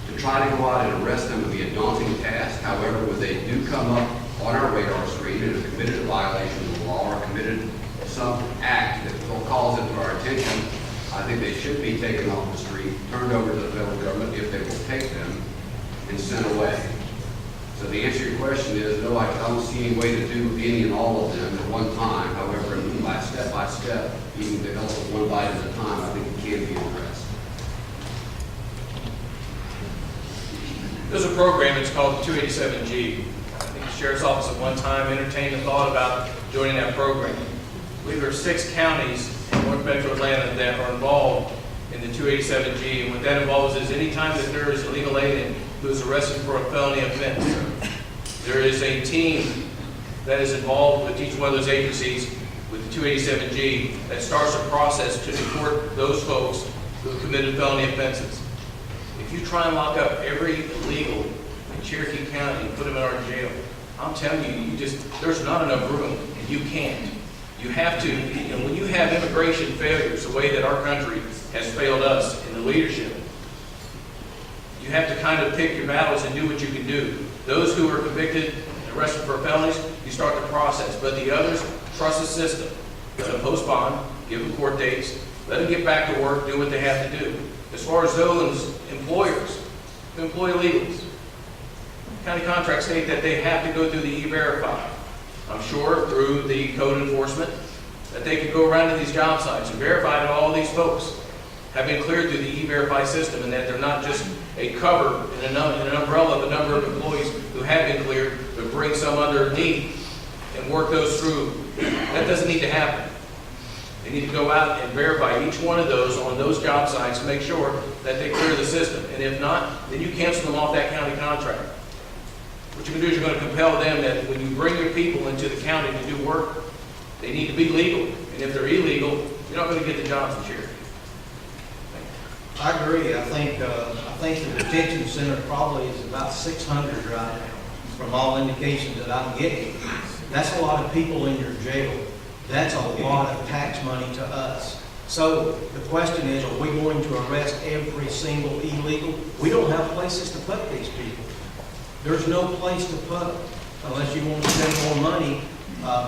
To try to go out and arrest them would be a daunting task. However, when they do come up on our radar screen and have committed a violation of the law or committed some act that calls it to our attention, I think they should be taken off the street, turned over to the federal government if they will take them, and sent away. So the answer to your question is, no, I don't see any way to do any and all of them at one time. However, by step, even to help with one bite at a time, I think it can be addressed. There's a program, it's called 287G. I think the Sheriff's Office at one time entertained the thought about joining that program. I believe there are 6 counties in North Metro Atlanta that are involved in the 287G, and what that involves is any time that there is a legal alien who is arrested for a felony offense, there is a team that is involved with each one of those agencies with the 287G that starts a process to deport those folks who have committed felony offenses. If you try and lock up every illegal in Cherokee County and put them in our jail, I'm telling you, there's not enough room, and you can't. You have to, when you have immigration failures, the way that our country has failed us in the leadership, you have to kind of pick your battles and do what you can do. Those who are convicted and arrested for felonies, you start the process. But the others, trust the system. Let them post bond, give them court dates, let them get back to work, do what they have to do. As far as those employers who employ illegals, county contracts state that they have to go through the E-Verify. I'm sure through the code enforcement that they could go around to these job sites and verify that all these folks have been cleared through the E-Verify system and that they're not just a cover and an umbrella of a number of employees who have been cleared, but bring some underneath and work those through. That doesn't need to happen. They need to go out and verify each one of those on those job sites to make sure that they clear the system. And if not, then you cancel them off that county contract. What you're going to do is you're going to compel them that when you bring your people into the county to do work, they need to be legal. And if they're illegal, you're not going to get the jobs in Cherokee. I agree. I think the detention center probably is about 600 right now, from all indications that I'm getting. That's a lot of people in your jail. That's a lot of tax money to us. So the question is, are we going to arrest every single illegal? We don't have places to put these people. There's no place to put them unless you want to spend more money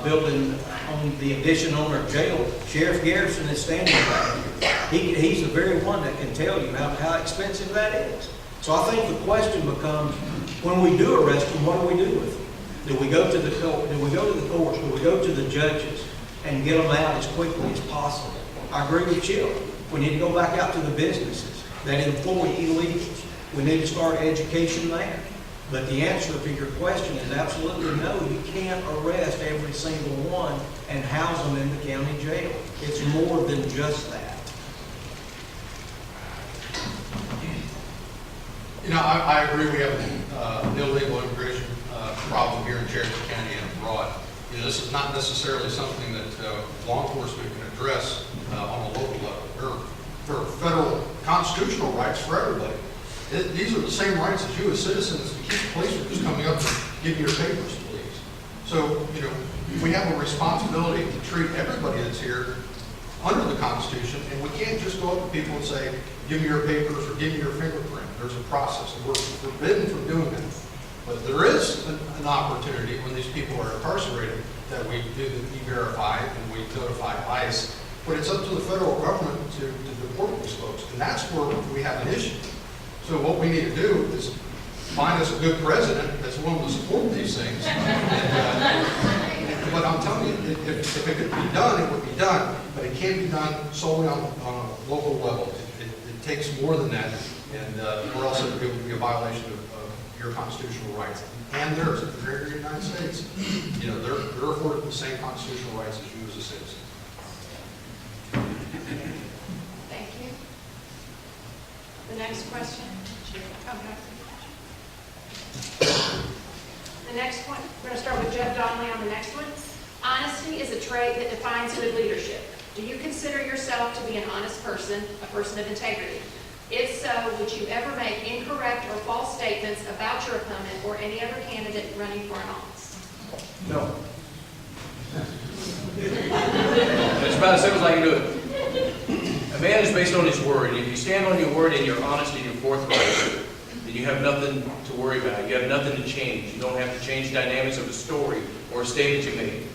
building on the addition on our jail. Sheriff Garrison is standing right here. He's the very one that can tell you how expensive that is. So I think the question becomes, when we do arrest them, what do we do with them? Do we go to the court? Do we go to the courts? Do we go to the judges and get them out as quickly as possible? I agree with Chip. We need to go back out to the businesses that employ illegals. We need to start education there. But the answer to your question is absolutely no. You can't arrest every single one and house them in the county jail. It's more than just that. You know, I agree we have an illegal immigration problem here in Cherokee County and abroad. You know, this is not necessarily something that law enforcement can address on a local level. There are federal constitutional rights for everybody. These are the same rights as you as citizens to keep the police from just coming up and give you your papers, please. So, you know, we have a responsibility to treat everybody that's here under the Constitution, and we can't just go up to people and say, give me your papers or give me your fingerprint. There's a process, and we're forbidden from doing that. But there is an opportunity when these people are incarcerated that we do the e-verify and we notify ICE. But it's up to the federal government to deport these folks, and that's where we have an issue. So what we need to do is find us a good president that's willing to support these things. But I'm telling you, if it could be done, it would be done. But it can't be done solely on a local level. It takes more than that, and or else it would be a violation of your constitutional rights and theirs. If they're here in the United States, you know, they're afforded the same constitutional rights as you as a citizen. Thank you. The next question? Okay. The next one, we're going to start with Jeff Donnelly on the next one. Honesty is a trait that defines good leadership. Do you consider yourself to be an honest person, a person of integrity? If so, would you ever make incorrect or false statements about your opponent or any other candidate running for an office? No. It's about as simple as I can do it. A man is based on his word. If you stand on your word and you're honest and you're forthright, then you have nothing to worry about. You have nothing to change. You don't have to change the dynamics of a story or a statement you made.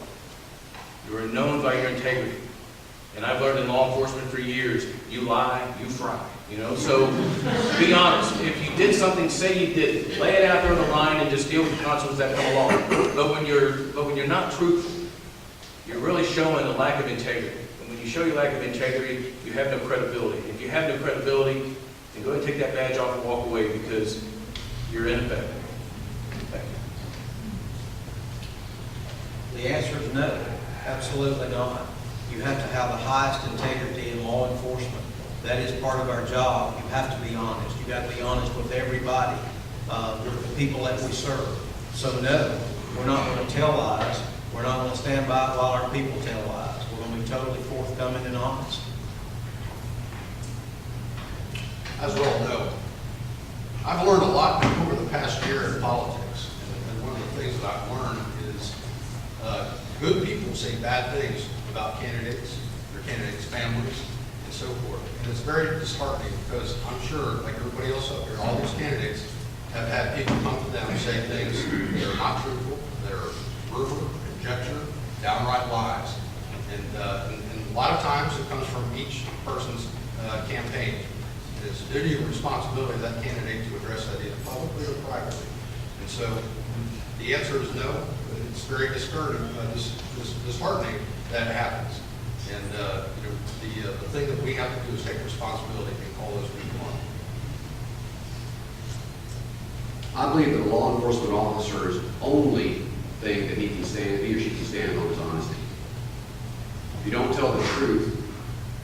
You are known by your integrity. And I've learned in law enforcement for years, you lie, you fry. You know, so be honest. If you did something, say you did it. Lay it out there on the line and just deal with the consequences that come along. But when you're not truthful, you're really showing a lack of integrity. And when you show your lack of integrity, you have no credibility. If you have no credibility, then go ahead and take that badge off and walk away because you're ineffective. Thank you. The answer is no, absolutely not. You have to have the highest integrity in law enforcement. That is part of our job. You have to be honest. You got to be honest with everybody, with the people that we serve. So no, we're not going to tell lies. We're not going to stand by while our people tell lies. We're going to be totally forthcoming and honest. As we all know, I've learned a lot over the past year in politics. And one of the things that I've learned is good people say bad things about candidates, their candidates' families, and so forth. And it's very disheartening because I'm sure, like everybody else up here, all these candidates have had people come to them and say things that are not truthful, they're rumor, conjecture, downright lies. And a lot of times it comes from each person's campaign. It's a duty and responsibility of that candidate to address that either publicly or privately. And so the answer is no, but it's very discouraging, disheartening that it happens. And you know, the thing that we have to do is take responsibility and call those people on. I believe that a law enforcement officer's only thing that he or she can stand on is honesty. If you don't tell the truth,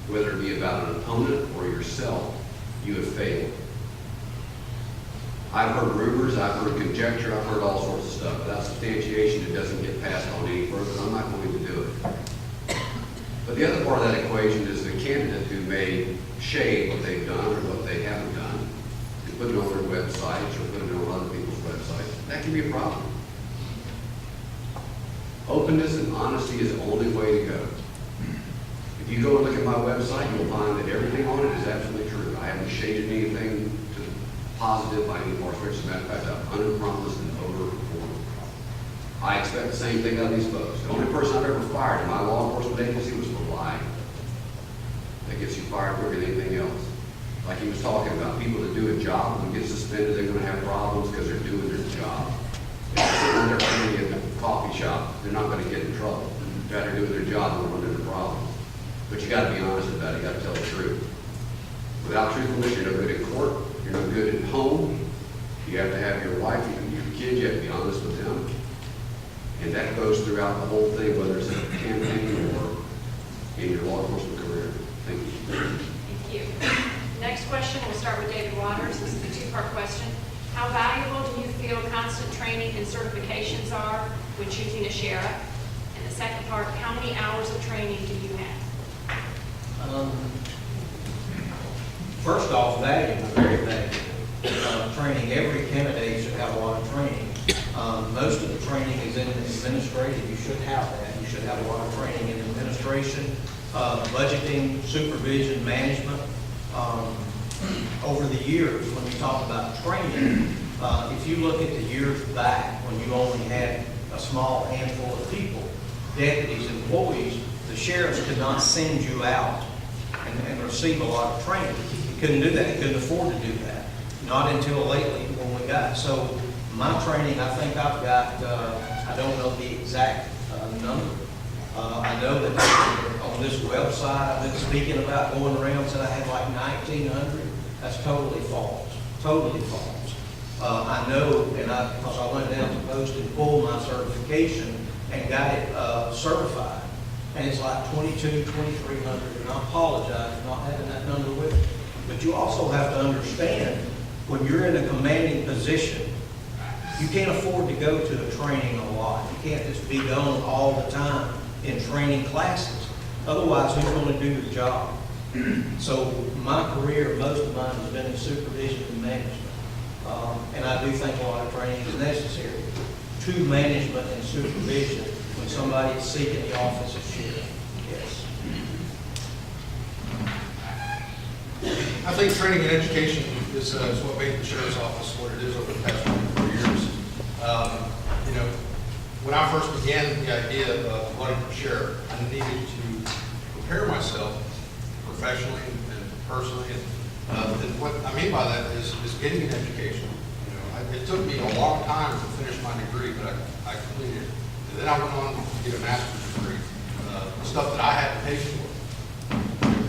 whether it be about an opponent or yourself, you have failed. I've heard rumors, I've heard conjecture, I've heard all sorts of stuff. Without substantiation, it doesn't get passed on any further, and I'm not going to do it. But the other part of that equation is the candidate who may shade what they've done or what they haven't done and put it on their websites or put it on other people's websites. That can be a problem. Openness and honesty is the only way to go. If you go and look at my website, you'll find that everything on it is absolutely true. I haven't shaded anything to positive by any far stretch. As a matter of fact, I've underpromised and overperformed. I expect the same thing out of these folks. The only person I've ever fired in my law enforcement agency was for lying. That gets you fired quicker than anything else. Like he was talking about, people that do a job and get suspended, they're going to have problems because they're doing their job. If they're sitting on their phone in the coffee shop, they're not going to get in trouble. If they're doing their job, they'll run into problems. But you got to be honest about it. You got to tell the truth. Without truthfulness, you're no good in court. You're no good at home. You have to have your wife, your kids. You have to be honest with them. And that goes throughout the whole thing, whether it's in a campaign or in your law enforcement career. Thank you. Thank you. Next question, we'll start with David Waters. This is a two-part question. How valuable do you feel constant training and certifications are when choosing a sheriff? And the second part, how many hours of training do you have? First off, valuable, very valuable. Training, every candidate should have a lot of training. Most of the training is in administrative. You should have that. You should have a lot of training in administration, budgeting, supervision, management. Over the years, when we talk about training, if you look at the years back when you only had a small handful of people, deputies, employees, the sheriffs could not send you out and receive a lot of training. You couldn't do that. You couldn't afford to do that. Not until lately when we got. So my training, I think I've got, I don't know the exact number. I know that on this website, I've been speaking about going around, said I had like 1,900. That's totally false. Totally false. I know, and because I went down to Post and pulled my certification and got it certified. And it's like 2,200, 2,300, and I apologize for not having that number with me. But you also have to understand, when you're in a commanding position, you can't afford to go to a training a lot. You can't just be gone all the time in training classes. Otherwise, who's going to do the job? So my career, most of mine has been in supervision and management. And I do think a lot of training is necessary to management and supervision when somebody is seeking the office of sheriff. Yes. I think training and education is what made the sheriff's office what it is over the past 24 years. You know, when I first began the idea of running for sheriff, I needed to prepare myself professionally and personally. And what I mean by that is getting an education. You know, it took me a long time to finish my degree, but I completed it. And then I went on to get a master's degree, stuff that I had to pay for.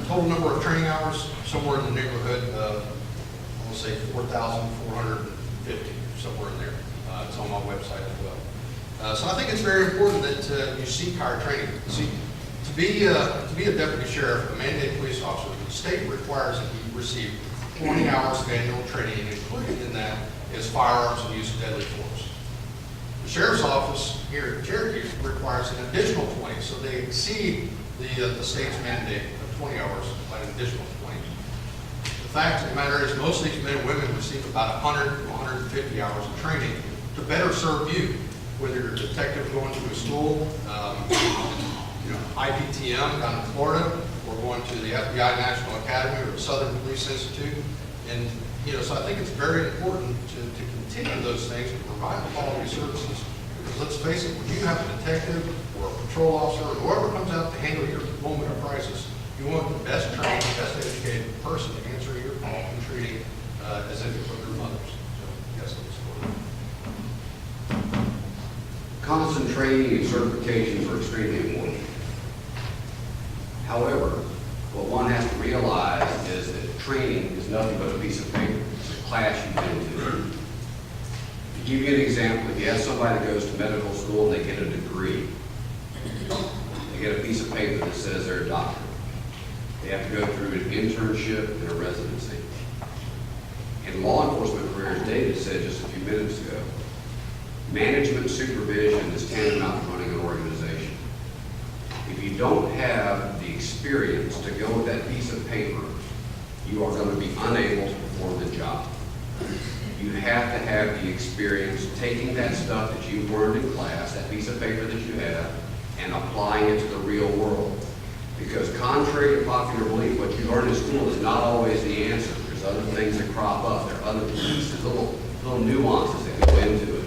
Total number of training hours, somewhere in the neighborhood of, I'm going to say 4,450, somewhere in there. It's on my website as well. So I think it's very important that you seek higher training. See, to be a deputy sheriff, a mandated police officer, the state requires that you receive 20 hours of annual training, and included in that is firearms and use of deadly force. The sheriff's office here at Cherokee requires an additional 20, so they exceed the state's mandate of 20 hours by an additional 20. The fact of the matter is, most of these men and women receive about 100 to 150 hours of training to better serve you, whether you're a detective going to a school, IPTM down in Florida, or going to the FBI National Academy or the Southern Police Institute. And, so I think it's very important to continue those things and provide quality services. Because let's face it, when you have a detective or a patrol officer or whoever comes out to handle your moment of crisis, you want the best trained, best educated person to answer your call and treating as if it were their mothers. So, yes, let's support it. Constant training and certifications are extremely important. However, what one has to realize is that training is nothing but a piece of paper. It's a class you've been to. To give you an example, if you have somebody that goes to medical school and they get a degree, they get a piece of paper that says they're a doctor. They have to go through an internship and a residency. In law enforcement careers, David said just a few minutes ago, management supervision is tantamount to running an organization. If you don't have the experience to go with that piece of paper, you are going to be unable to perform the job. You have to have the experience taking that stuff that you've learned in class, that piece of paper that you have, and applying it to the real world. Because contrary to popular belief, what you learn in school is not always the answer. There's other things that crop up. There are other pieces, little nuances that go into it.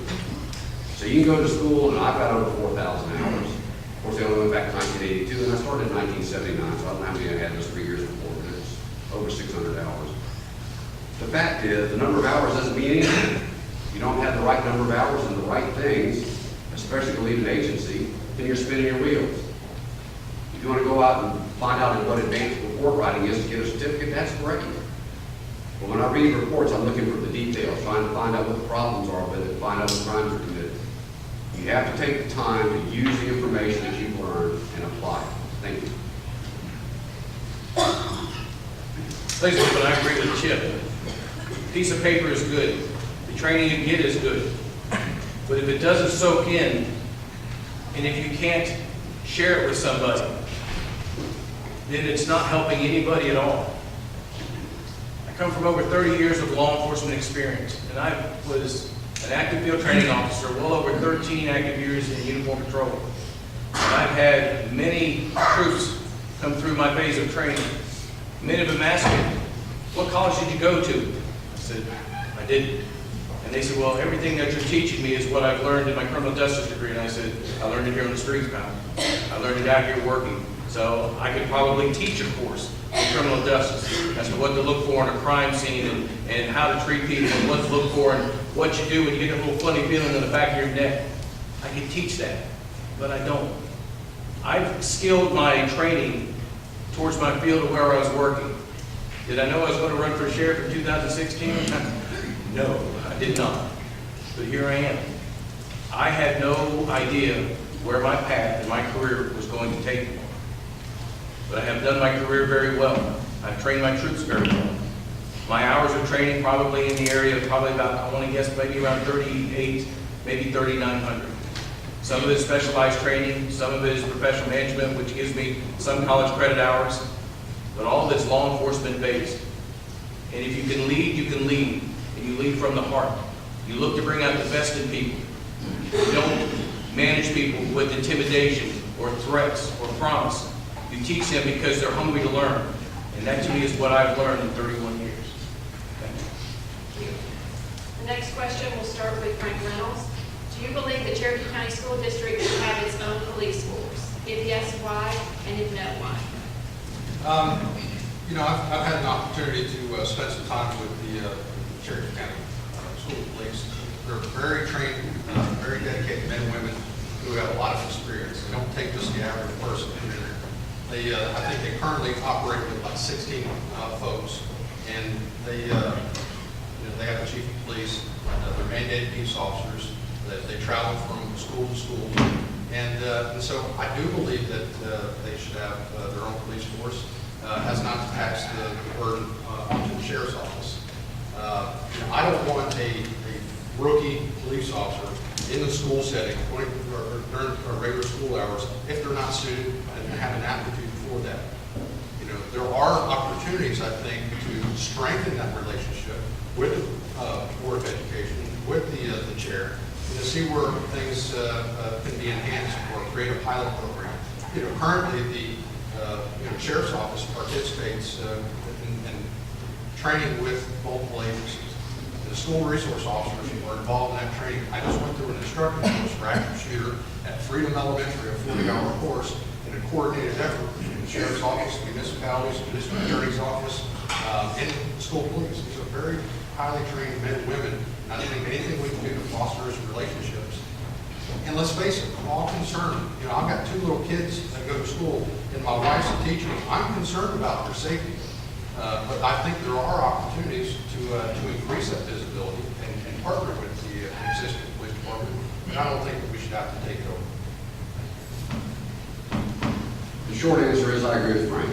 So you can go to school, and I've got over 4,000 hours. Of course, I only went back to 1982, and I started in 1979, so I don't know how many I had those 3 years before, but it was over 600 hours. The fact is, the number of hours doesn't mean anything. You don't have the right number of hours and the right things, especially to lead an agency, then you're spinning your wheels. If you want to go out and find out what advanced report writing is to get a certificate, that's great. But when I read reports, I'm looking for the details, trying to find out what the problems are with it, find out what crimes are committed. You have to take the time to use the information that you've learned and apply it. Thank you. Ladies and gentlemen, I agree with Chip. A piece of paper is good. The training you get is good. But if it doesn't soak in, and if you can't share it with somebody, then it's not helping anybody at all. I come from over 30 years of law enforcement experience, and I was an active field training officer, well over 13 active years in uniform patrol. And I've had many troops come through my phase of training. Many of them asked me, "What college did you go to?" I said, "I didn't." And they said, "Well, everything that you're teaching me is what I've learned in my criminal justice degree." And I said, "I learned it here on the streets, pal. I learned it out here working. So I could probably teach a course in criminal justice as to what to look for in a crime scene and how to treat people and what to look for and what you do when you get a little funny feeling in the back of your neck. I can teach that, but I don't. I've skilled my training towards my field of where I was working. Did I know I was going to run for sheriff in 2016? No, I did not. But here I am. I had no idea where my path and my career was going to take me. But I have done my career very well. I've trained my troops very well. My hours of training probably in the area of probably about, I want to guess, maybe around 38, maybe 3,900. Some of it is specialized training, some of it is professional management, which gives me some college credit hours, but all of it's law enforcement based. And if you can lead, you can lead, and you lead from the heart. You look to bring out the best in people. You don't manage people with intimidation or threats or promise. You teach them because they're hungry to learn. And that to me is what I've learned in 31 years. Thank you. The next question will start with Frank Reynolds. Do you believe the Cherokee County School District should have its own police force? If yes, why? And if no, why? I've had an opportunity to spend some time with the Cherokee County School Police. They're very trained, very dedicated men and women who have a lot of experience. They don't take just the average person in there. I think they currently operate with about 16 folks, and they have a chief of police. They're mandated peace officers. They travel from school to school, and so I do believe that they should have their own police force, as not to tax the burden onto the sheriff's office. I don't want a rookie police officer in the school setting or during regular school hours if they're not suited and have an aptitude for that. There are opportunities, I think, to strengthen that relationship with the Board of Education, with the chair, and to see where things can be enhanced or create a pilot program. Currently the sheriff's office participates in training with multiple agencies. The school resource officers who are involved in that training. I just went through an instructor course for active shooter at Freedom Elementary, a 40-hour course in a coordinated effort between the sheriff's office, municipalities, the district attorney's office, and school police. These are very highly trained men and women. And I think anything we can do to foster those relationships. And let's face it, I'm all concerned. I've got 2 little kids that go to school, and my wife's a teacher. I'm concerned about their safety. But I think there are opportunities to increase that visibility and partner with the existing police department. And I don't think that we should have to take it over. The short answer is I agree with Frank.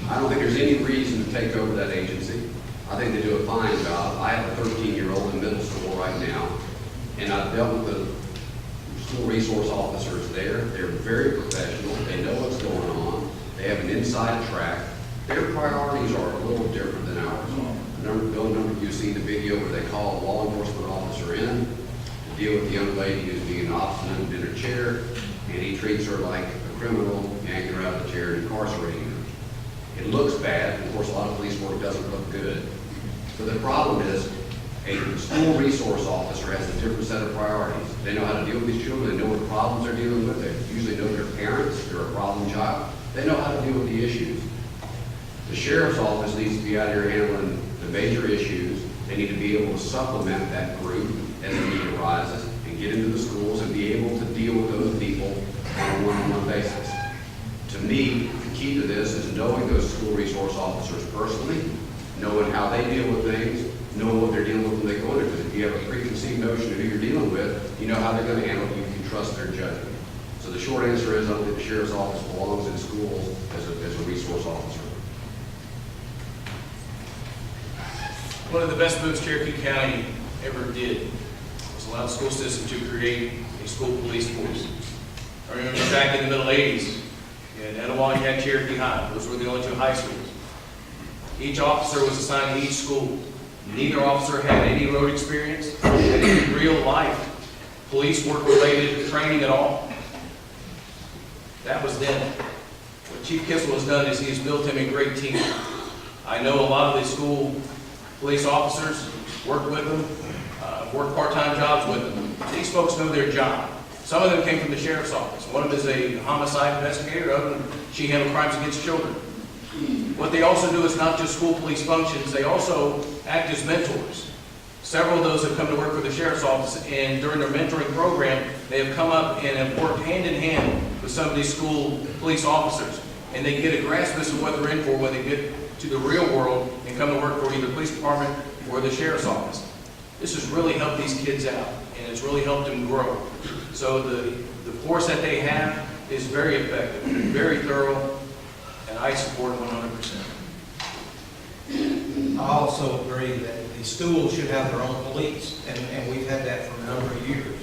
I don't think there's any reason to take over that agency. I think they do a fine job. I have a 13-year-old in middle school right now, and I've dealt with the school resource officers there. They're very professional. They know what's going on. They have an inside track. Their priorities are a little different than ours are. Bill, number of you seen the video where they call a law enforcement officer in to deal with the young lady who's being obstinate in her chair, and he treats her like a criminal, yanking her out of the chair and incarcerating her. It looks bad, and of course a lot of police work doesn't look good. But the problem is, a school resource officer has a different set of priorities. They know how to deal with these children, they know what problems they're dealing with, they usually know their parents, if they're a problem child. They know how to deal with the issues. The sheriff's office needs to be out here handling the major issues. They need to be able to supplement that group as the need arises and get into the schools and be able to deal with those people on a one-on-one basis. To me, the key to this is knowing those school resource officers personally, knowing how they deal with things, knowing what they're dealing with when they go in there. Because if you have a preconceived notion of who you're dealing with, you know how they're going to handle it, you can trust their judgment. So the short answer is I don't think the sheriff's office belongs in schools as a resource officer. One of the best moves Cherokee County ever did was allow the school system to create a school police force. I remember back in the middle 80s, in Etowah, you had Cherokee High. Those were the only two high schools. Each officer was assigned to each school. Neither officer had any road experience, had any real life police work-related training at all. That was then. What Chief Kissel has done is he has built him a great team. I know a lot of the school police officers work with them, work part-time jobs with them. These folks know their job. Some of them came from the sheriff's office. One of them is a homicide investigator, the other one, she handled crimes against children. What they also do is not just school police functions, they also act as mentors. Several of those have come to work for the sheriff's office, and during their mentoring program, they have come up and have worked hand in hand with some of these school police officers. And they get a grasp as to what they're in for when they get to the real world and come to work for either the police department or the sheriff's office. This has really helped these kids out, and it's really helped them grow. So the force that they have is very effective, very thorough, and I support it 100%. I also agree that the schools should have their own police, and we've had that for a number of years.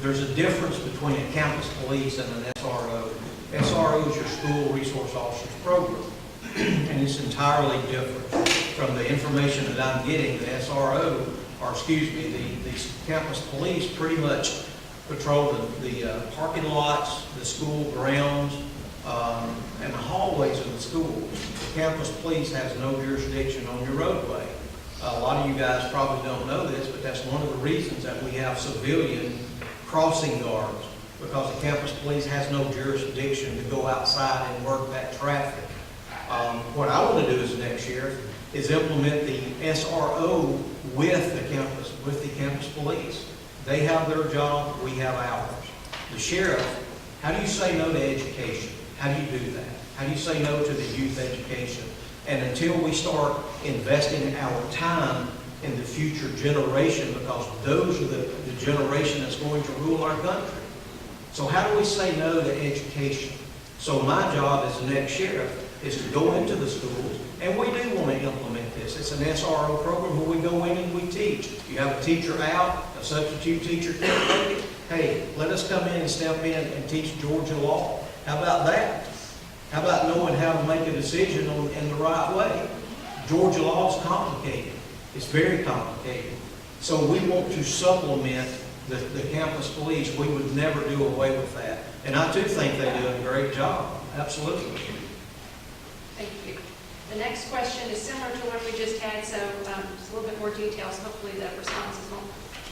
There's a difference between a campus police and an SRO. SRO is your school resource officers program, and it's entirely different from the information that I'm getting. The SRO, or excuse me, the campus police pretty much patrol the parking lots, the school grounds, and the hallways of the schools. The campus police has no jurisdiction on your roadway. A lot of you guys probably don't know this, but that's one of the reasons that we have civilian crossing guards, because the campus police has no jurisdiction to go outside and work that traffic. What I want to do as the next sheriff is implement the SRO with the campus police. They have their job, we have ours. The sheriff, how do you say no to education? How do you do that? How do you say no to the youth education? And until we start investing our time in the future generation, because those are the generation that's going to rule our country. So how do we say no to education? So my job as the next sheriff is to go into the schools, and we do want to implement this. It's an SRO program where we go in and we teach. You have a teacher out, a substitute teacher can't make it. Hey, let us come in and step in and teach Georgia law. How about that? How about knowing how to make a decision in the right way? Georgia law is complicated. It's very complicated. So we want to supplement the campus police. We would never do away with that. And I too think they do a great job. Absolutely. Thank you. The next question is similar to what we just had, so it's a little bit more details. Hopefully the responses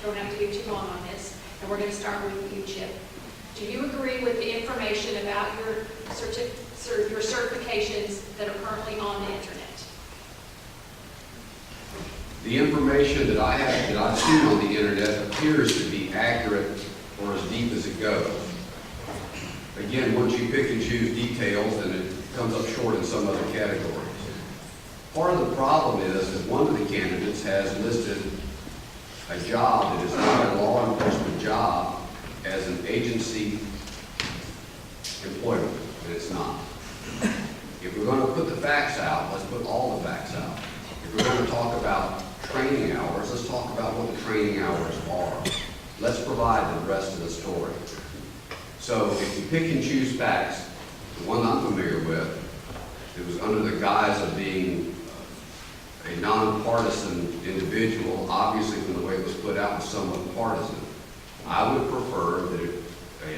don't have to be too long on this. And we're going to start with you, Chip. Do you agree with the information about your certifications that are currently on the internet? The information that I have, that I've seen on the internet appears to be accurate or as deep as it goes. Again, once you pick and choose details, then it comes up short in some other categories. Part of the problem is that one of the candidates has listed a job that is not a law enforcement job as an agency employment. and it's not. If we're going to put the facts out, let's put all the facts out. If we're going to talk about training hours, let's talk about what the training hours are. Let's provide the rest of the story. So if you pick and choose facts, the one I'm familiar with, it was under the guise of being a nonpartisan individual, obviously from the way it was put out was somewhat partisan. I would prefer that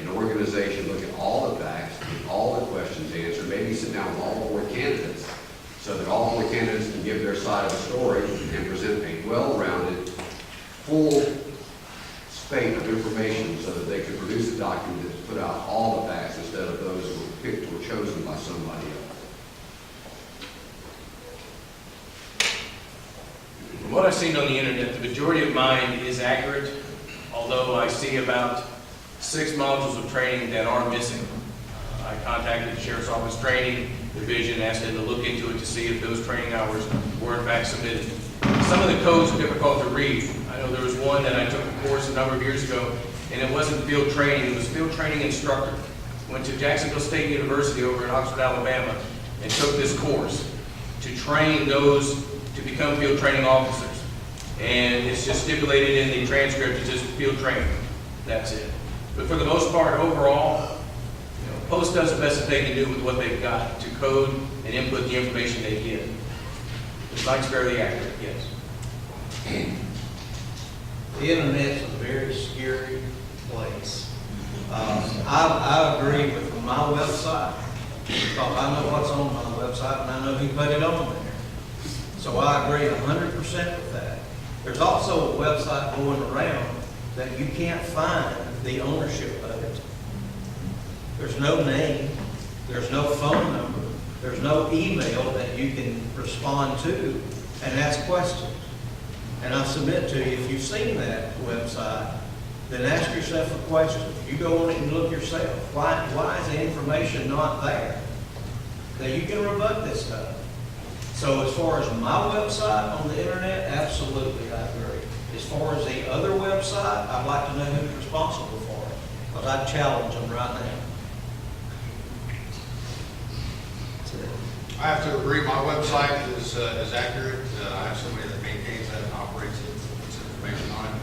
an organization look at all the facts, get all the questions answered, maybe sit down with all four candidates, so that all four candidates can give their side of the story and present a well-rounded, full spate of information so that they could produce a document that put out all the facts instead of those that were picked or chosen by somebody else. From what I've seen on the internet, the majority of mine is accurate, although I see about 6 modules of training that are missing. I contacted the Sheriff's Office Training Division, asked them to look into it to see if those training hours were in fact submitted. Some of the codes are difficult to read. I know there was one that I took a course a number of years ago, and it wasn't field training, it was field training instructor. Went to Jacksonville State University over in Oxford, Alabama, and took this course to train those to become field training officers. And it's just stipulated in the transcript, it's just field training. That's it. But for the most part, overall, Post does the best that they can do with what they've got to code and input the information they get. The site's fairly accurate, yes. The internet's a very scary place. I agree with my website, because I know what's on my website and I know who put it on there. So I agree 100% with that. There's also a website going around that you can't find the ownership of it. There's no name, there's no phone number, there's no email that you can respond to and ask questions. And I submit to you, if you've seen that website, then ask yourself a question. You go on it and look yourself. Why is the information not there? That you can rebut this stuff. So as far as my website on the internet, absolutely I agree. As far as the other website, I'd like to know who's responsible for it, because I'd challenge them right now. I have to agree, my website is accurate. I have somebody that maintains that and operates it, puts information on it.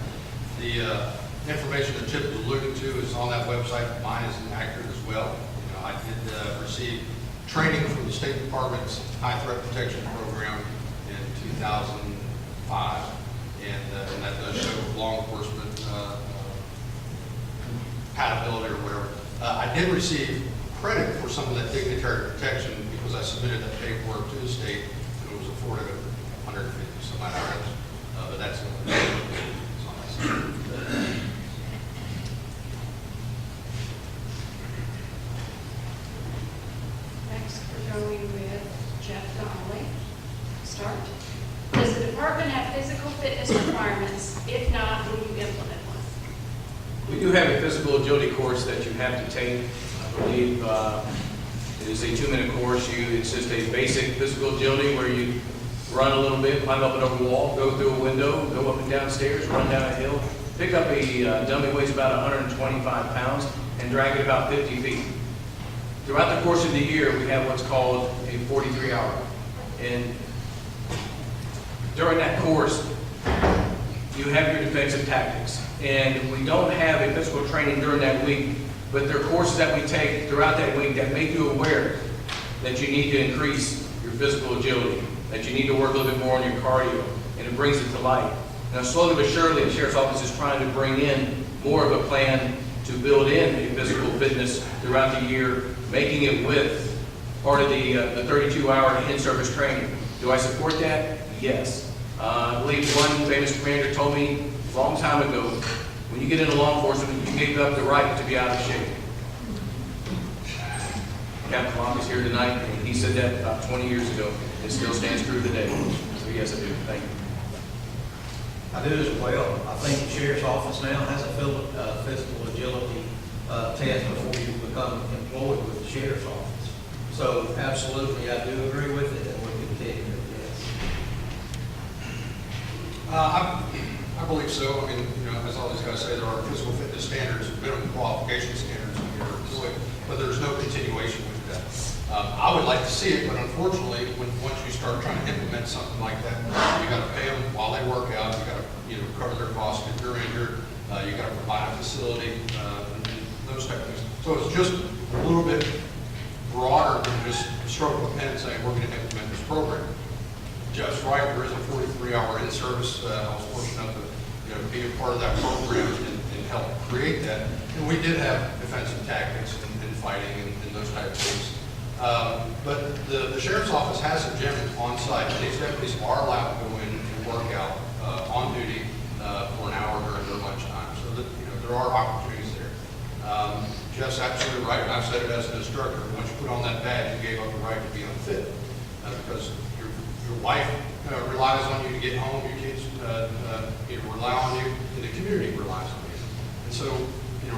The information that Chip was alluding to is on that website. Mine is inaccurate as well. I did receive training from the State Department's High Threat Protection Program in 2005, and that does show law enforcement compatibility or whatever. I did receive credit for some of that dignitary protection because I submitted that paperwork to the state and it was afforded 150 some odd hours. But that's on that side. Next, we're going with Jeff Donnelly. Start. Does the department have physical fitness requirements? If not, will you implement one? We do have a physical agility course that you have to take. I believe it is a 2-minute course. It's just a basic physical agility where you run a little bit, climb up and over a wall, go through a window, go up and down stairs, run down a hill, pick up a dummy weighs about 125 pounds, and drag it about 50 feet. Throughout the course of the year, we have what's called a 43-hour. And during that course, you have your defensive tactics. And we don't have a physical training during that week, but there are courses that we take throughout that week that make you aware that you need to increase your physical agility, that you need to work a little bit more on your cardio, and it brings it to light. Now, slowly but surely, the Sheriff's Office is trying to bring in more of a plan to build in a physical fitness throughout the year, making it with part of the 32-hour in-service training. Do I support that? Yes. I believe one famous commander told me a long time ago, when you get into law enforcement, you gave up the right to be out of shape. Captain Locke is here tonight, and he said that about 20 years ago. It still stands true today. So yes, I do. Thank you. I do as well. I think the Sheriff's Office now has a physical agility test before you become employed with the Sheriff's Office. So absolutely, I do agree with it, and we continue, yes. I believe so. I mean, as all these guys say, there are physical fitness standards, minimum qualification standards when you're employed, but there's no continuation with that. I would like to see it, but unfortunately, once you start trying to implement something like that, you got to pay them while they work out. You got to cover their costs if you're injured. You got to provide a facility, and those type of things. So it's just a little bit broader than just stroke of a pen saying we're going to implement this program. Jeff's right. There is a 43-hour in-service. I was fortunate to be a part of that program and help create that. And we did have defensive tactics and fighting and those type of things. But the sheriff's office has a gym on site. These deputies are allowed to go in and work out on duty for an hour during their lunchtime. So that there are opportunities there. Jeff's absolutely right, and I've said it as an instructor. Once you put on that badge, you gave up the right to be unfit because your wife relies on you to get home. Your kids rely on you, and the community relies on you. And so,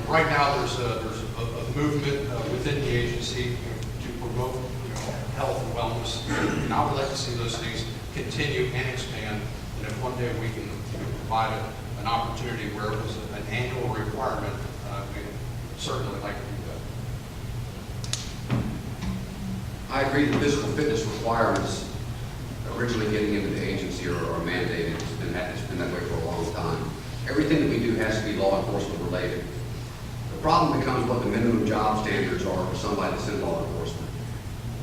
right now there's a movement within the agency to promote health and wellness, and I would like to see those things continue and expand. And if one day we can provide an opportunity where it was an annual requirement, we'd certainly like to do that. I agree that physical fitness requirements originally getting into the agency are mandated. It's been that way for a long time. Everything that we do has to be law enforcement related. The problem becomes what the minimum job standards are for somebody that's in law enforcement.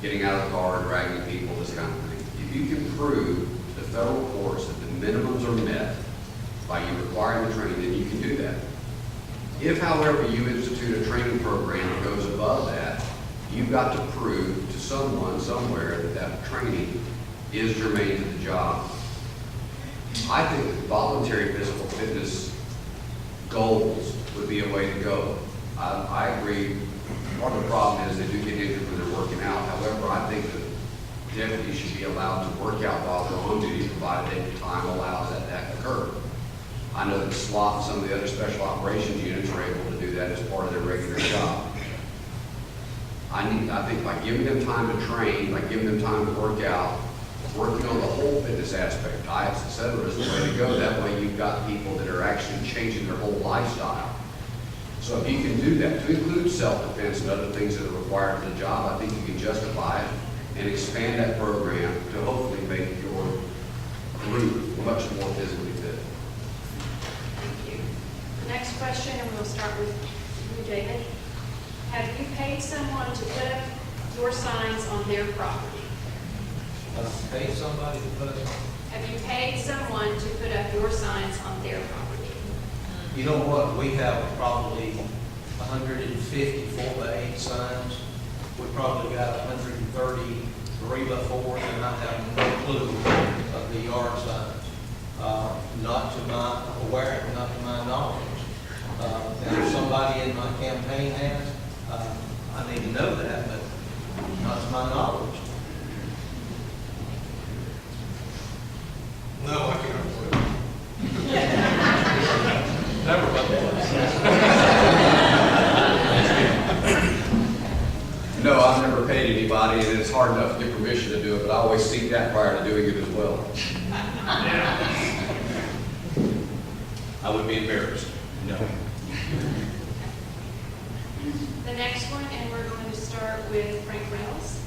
Getting out of the car, dragging people, this kind of thing. If you can prove to the federal courts that the minimums are met by you requiring the training, then you can do that. If, however, you institute a training program that goes above that, you've got to prove to someone somewhere that that training is germane to the job. I think that voluntary physical fitness goals would be a way to go. I agree. Part of the problem is they do get injured when they're working out. However, I think that deputies should be allowed to work out while they're on duty, provided that time allows that to occur. I know that SWAT and some of the other special operations units are able to do that as part of their regular job. I think by giving them time to train, by giving them time to work out, working on the whole fitness aspect, diets, etc., is the way to go. That way you've got people that are actually changing their whole lifestyle. So if you can do that, to include self-defense and other things that are required for the job, I think you can justify it and expand that program to hopefully make your group much more physically fit. Thank you. The next question, and we'll start with you, David. Have you paid someone to put up your signs on their property? Pay somebody to put it on. Have you paid someone to put up your signs on their property? You know what, we have probably 150 4x8 signs. We probably got 130 3x4s, and I have no clue of the yard signs. Not to my awareness, not to my knowledge. And if somebody in my campaign has, I need to know that, but not to my knowledge. No, I can't afford it. Never but No, I've never paid anybody, and it's hard enough to get permission to do it, but I always seek that prior to doing it as well. I would be embarrassed. No. The next one, and we're going to start with Frank Reynolds.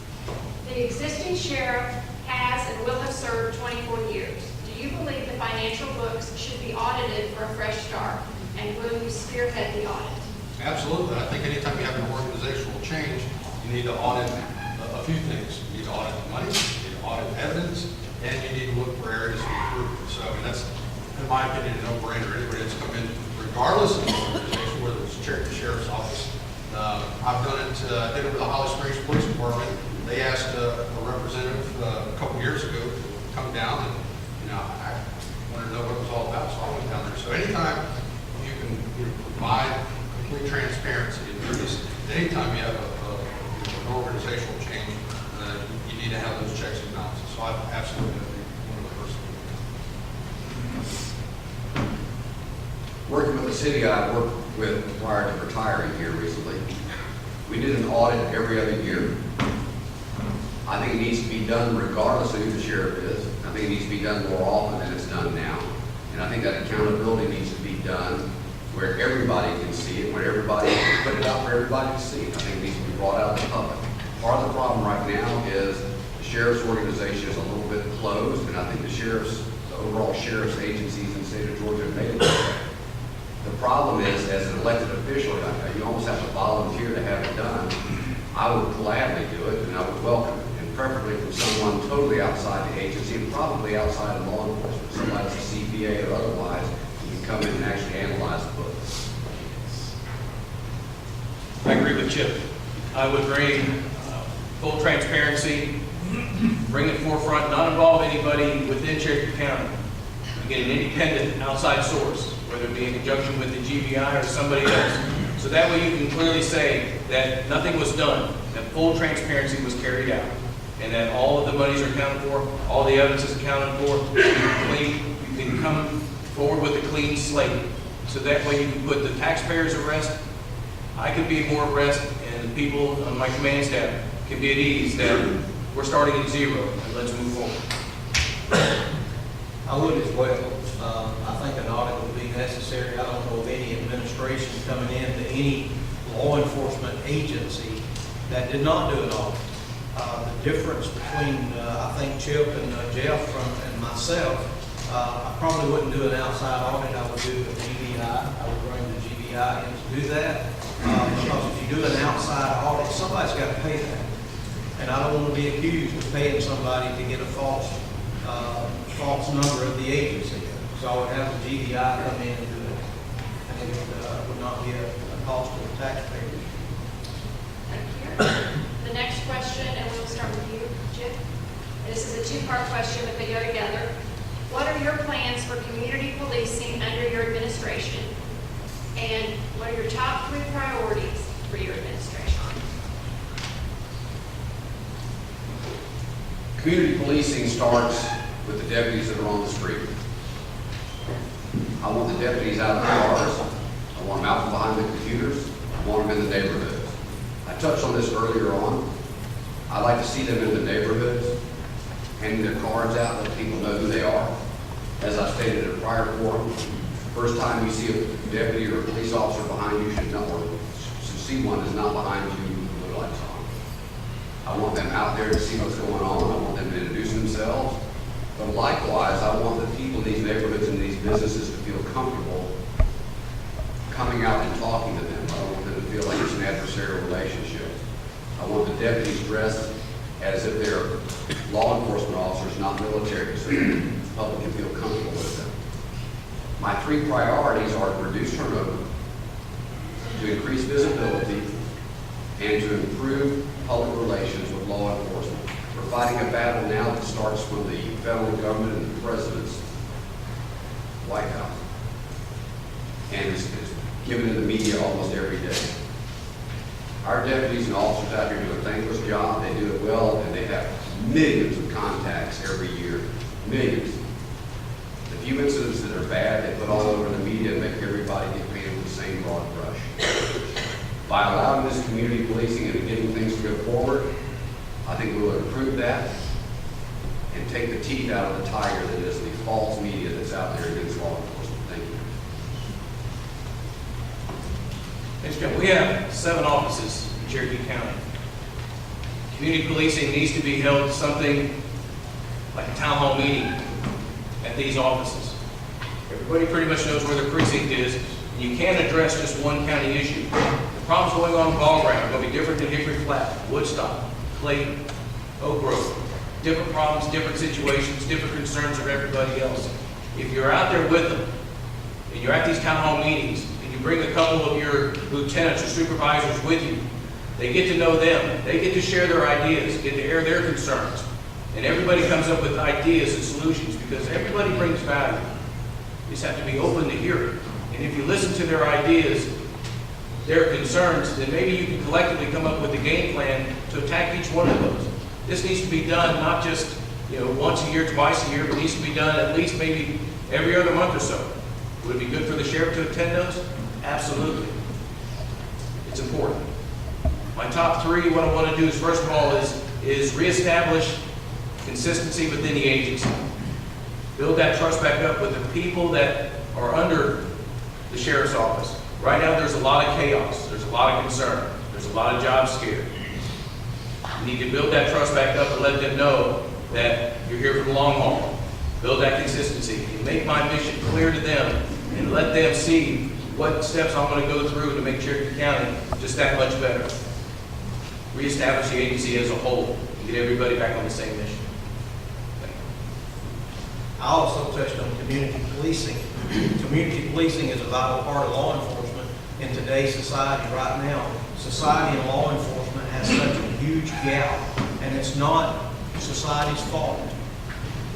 The existing sheriff has and will have served 24 years. Do you believe the financial books should be audited for a fresh start? And will you spearhead the audit? Absolutely. I think anytime you have an organizational change, you need to audit a few things. You need to audit the money, you need to audit evidence, and you need to look for areas of improvement. So, and that's, in my opinion, a no-brainer. Anybody that's come in, regardless of the organization, whether it's the sheriff's office. I've done it, did it with the Holly Springs Police Department. They asked a representative a couple years ago to come down, and I wanted to know what it was all about, so I went down there. So anytime you can provide complete transparency, and anytime you have an organizational change, you need to have those checks and balances. So I absolutely agree. One of the first things. Working with the city I worked with prior to retiring here recently, we did an audit every other year. I think it needs to be done regardless of who the sheriff is. I think it needs to be done more often than it's done now. And I think that accountability needs to be done where everybody can see it, where everybody can put it out for everybody to see. I think it needs to be brought out to the public. Part of the problem right now is the sheriff's organization is a little bit closed, and I think the overall sheriff's agencies in the state of Georgia have made it. The problem is, as an elected official, you almost have to volunteer to have it done. I would gladly do it, and I would welcome it, and preferably from someone totally outside the agency, and probably outside of law enforcement, somebody that's a CPA or otherwise, who can come in and actually analyze the book. I agree with Chip. I would bring full transparency, bring it forefront, not involve anybody within Cherokee County, and get an independent outside source, whether it be in conjunction with the GBI or somebody else. So that way you can clearly say that nothing was done, that full transparency was carried out, and that all of the monies are accounted for, all the evidence is accounted for. You can come forward with a clean slate. So that way you can put the taxpayers at rest, I could be more at rest, and the people on my command staff can be at ease that we're starting at zero, and let's move forward. I would as well. I think an audit would be necessary. I don't know of any administration coming into any law enforcement agency that did not do an audit. The difference between, I think, Chip and Jeff and myself, I probably wouldn't do an outside audit. I would do a GBI. I would bring the GBI in to do that. Because if you do an outside audit, somebody's got to pay that. And I don't want to be accused of paying somebody to get a false number of the agency. So I would have the GBI come in and do it. And it would not be a cost to the taxpayers. Thank you. The next question, and we'll start with you, Chip. This is a two-part question, but they go together. What are your plans for community policing under your administration? And what are your top 3 priorities for your administration? Community policing starts with the deputies that are on the street. I want the deputies out of the cars. I want them out from behind the computers. I want them in the neighborhoods. I touched on this earlier on. I like to see them in the neighborhoods, handing their cards out, let people know who they are. As I stated in a prior forum, first time you see a deputy or a police officer behind you should know, or see one is not behind you with blue lights on. I want them out there to see what's going on. I want them to introduce themselves. But likewise, I want the people in these neighborhoods and these businesses to feel comfortable coming out and talking to them. I don't want them to feel like it's an adversarial relationship. I want the deputies dressed as if they're law enforcement officers, not military, so the public can feel comfortable with them. My 3 priorities are to reduce turnover, to increase visibility, and to improve public relations with law enforcement. We're fighting a battle now that starts from the federal government and the president's White House, and it's given in the media almost every day. Our deputies and officers out here do a thankless job. They do it well, and they have millions of contacts every year. Millions. The few incidents that are bad, they put all over the media and make everybody get painted with the same broad brush. By allowing this community policing and getting things to go forward, I think we will improve that and take the teeth out of the tiger that is the false media that's out there against law enforcement. Thank you. Thanks, Jim. We have 7 offices in Cherokee County. Community policing needs to be held something like a town hall meeting at these offices. Everybody pretty much knows where the precinct is, and you can't address just one county issue. The problems going on in Ball Ground are going to be different than Hickory Flat, Woodstock, Clayton, Oak Grove. Different problems, different situations, different concerns of everybody else. If you're out there with them, and you're at these town hall meetings, and you bring a couple of your lieutenants or supervisors with you, they get to know them. They get to share their ideas, get to air their concerns. And everybody comes up with ideas and solutions because everybody brings value. You just have to be open to hear it. And if you listen to their ideas, their concerns, then maybe you can collectively come up with a game plan to attack each one of those. This needs to be done not just once a year, twice a year, but it needs to be done at least maybe every other month or so. Would it be good for the sheriff to attend those? Absolutely. It's important. My top 3, what I want to do is, first of all, is reestablish consistency within the agency. Build that trust back up with the people that are under the sheriff's office. Right now, there's a lot of chaos. There's a lot of concern. There's a lot of job scare. You need to build that trust back up and let them know that you're here for the long haul. Build that consistency. And make my mission clear to them and let them see what steps I'm going to go through to make Cherokee County just that much better. Reestablish the agency as a whole and get everybody back on the same mission. Thank you. I also touched on community policing. Community policing is a vital part of law enforcement in today's society right now. Society and law enforcement has such a huge gap, and it's not society's fault.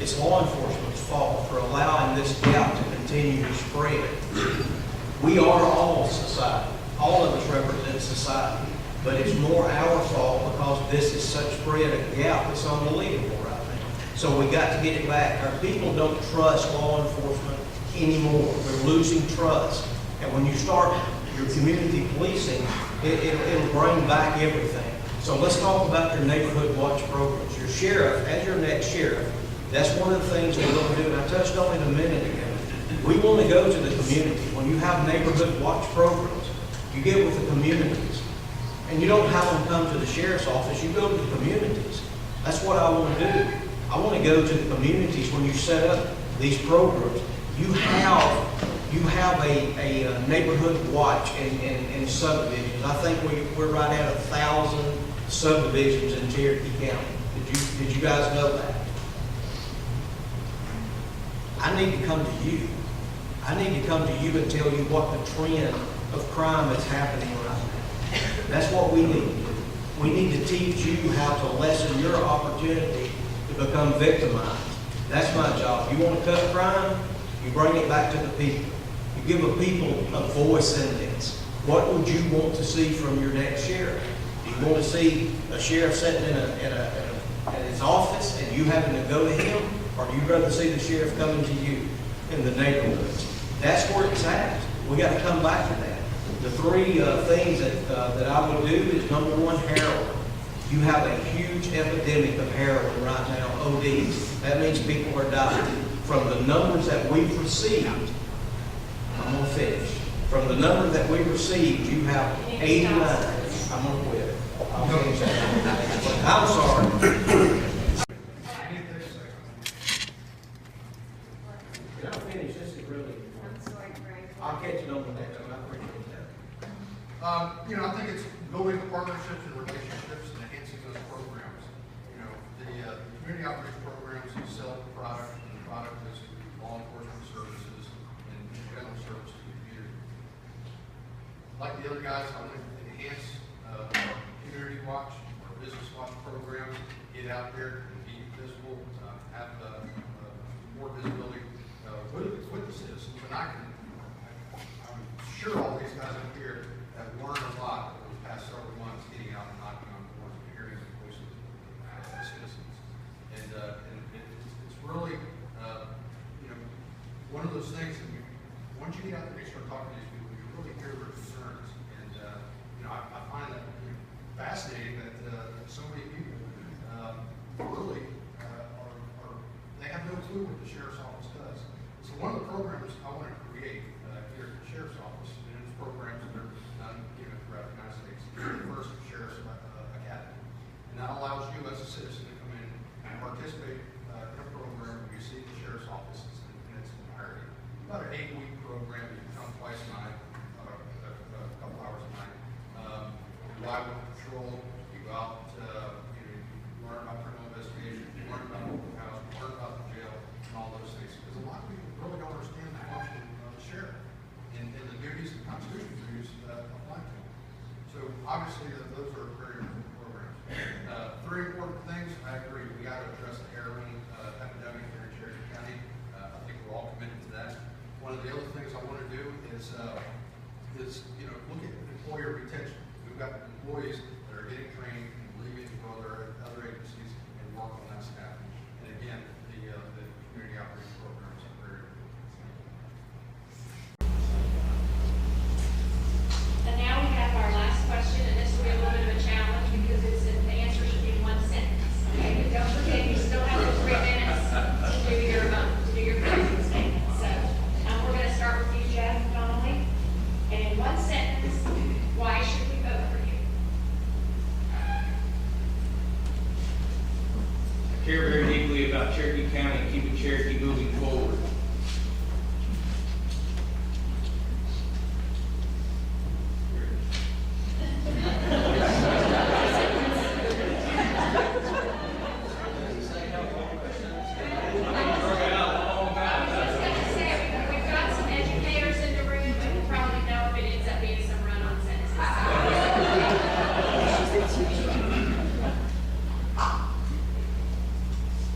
It's law enforcement's fault for allowing this gap to continue to spread. We are all society. All of us represent society, but it's more our fault because this is such spread a gap that's unbelievable right now. So we got to get it back. Our people don't trust law enforcement anymore. They're losing trust. And when you start your community policing, it'll bring back everything. So let's talk about your neighborhood watch programs. Your sheriff, as your next sheriff, that's one of the things we're going to do, and I touched on it a minute ago. We want to go to the community. When you have neighborhood watch programs, you get with the communities. And you don't have them come to the sheriff's office, you go to the communities. That's what I want to do. I want to go to the communities when you set up these programs. You have a neighborhood watch in subdivisions. I think we're right at 1,000 subdivisions in Cherokee County. Did you guys know that? I need to come to you. I need to come to you and tell you what the trend of crime is happening right now. That's what we need to do. We need to teach you how to lessen your opportunity to become victimized. That's my job. You want to cut crime? You bring it back to the people. You give the people a voice in this. What would you want to see from your next sheriff? Do you want to see a sheriff sitting in his office and you having to go to him? Or do you rather see the sheriff coming to you in the neighborhoods? That's where it's at. We got to come back to that. The three things that I would do is, number one, heroin. You have a huge epidemic of heroin right now, ODs. That means people are dying. From the numbers that we've received, I'm going to finish. From the numbers that we've received, you have 89. I'm going to quit. I'll finish that. I'm sorry. Can I finish? This is really, I'll catch it on the next one. I appreciate that. I think it's building partnerships and relationships and enhancing those programs. The community outreach programs sell the product, and the product is law enforcement services and general services to the community. Like the other guys, I want to enhance community watch or business watch programs, get out there and be visible, have more visibility with the citizens. And I'm sure all these guys up here have learned a lot over the past several months getting out and knocking on doors and hearing the voices of the citizens. And it's really, one of those things that once you get out there and you start talking to these people, you really hear their concerns. And, I find that fascinating that so many people really they have no clue what the sheriff's office does. So one of the programs I want to create here at the sheriff's office, and it's programs that are done throughout the United States, is the first Sheriff's Academy. And that allows you as a citizen to come in and participate in a program where you see the sheriff's office in its entirety. About an 8-week program. You come twice a night, a couple hours a night. You ride with patrol, you go out, you learn about criminal investigation, you learn about the courthouse, you learn about the jail, and all those things. Because a lot of people really don't understand the function of the sheriff and the duties, the constitutional duties apply to them. So obviously, those are very important programs. 3 important things, I agree. We got to address the heroin epidemic here in Cherokee County. I think we're all committed to that. One of the other things I want to do is look at employer retention. We've got employees that are getting trained and leaving to go to other agencies and work on that staff. And again, the community outreach programs are very important. And now we have our last question, and this will be a little bit of a challenge because the answer should be 1 sentence. Okay, but don't forget, you still have the 3 minutes to do your closing statement. So we're going to start with you, Jeff Donnelly. And in 1 sentence, why should we vote for you? care very deeply about Cherokee County and keeping Cherokee moving forward. We've got some educators in the room, and we'll probably know if it ends up being some run-on sentences.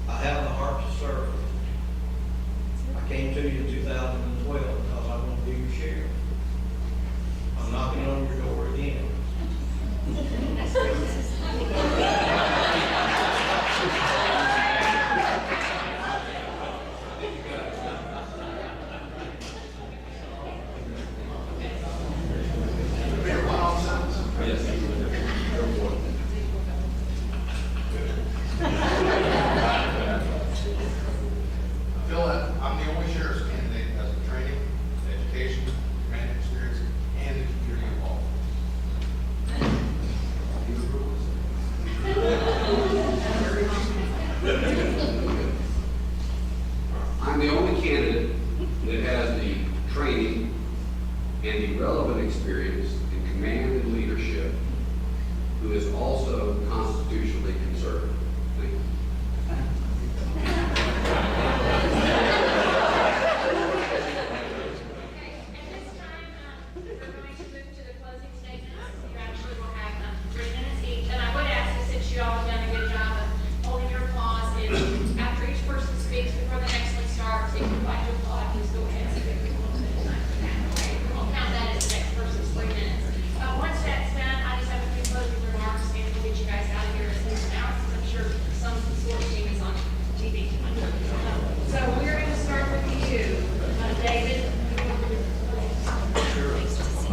I have the heart to serve. I came to you in 2012 because I want to be your sheriff. I'm knocking on your door again. Be a one-off sentence. I feel that I'm the only sheriff's candidate that has the training, the education, command experience, and the community involvement. I'm the only candidate that has the training and the relevant experience in command and leadership who is also constitutionally conservative. Thank you. Okay, at this time, we're going to move to the closing statements. You actually will have 3 minutes each, and I would ask you, since you all have done a good job of holding your applause, is after each person speaks, before the next one starts, if you'd like to applaud, please go ahead and speak a little bit of time for that. Okay, we'll count that as the next person's 3 minutes. Once that's done, I just have a few closing remarks, and we'll get you guys out of here as soon as now, since I'm sure some of the sports team is on TV. So we're going to start with you, David. Sure.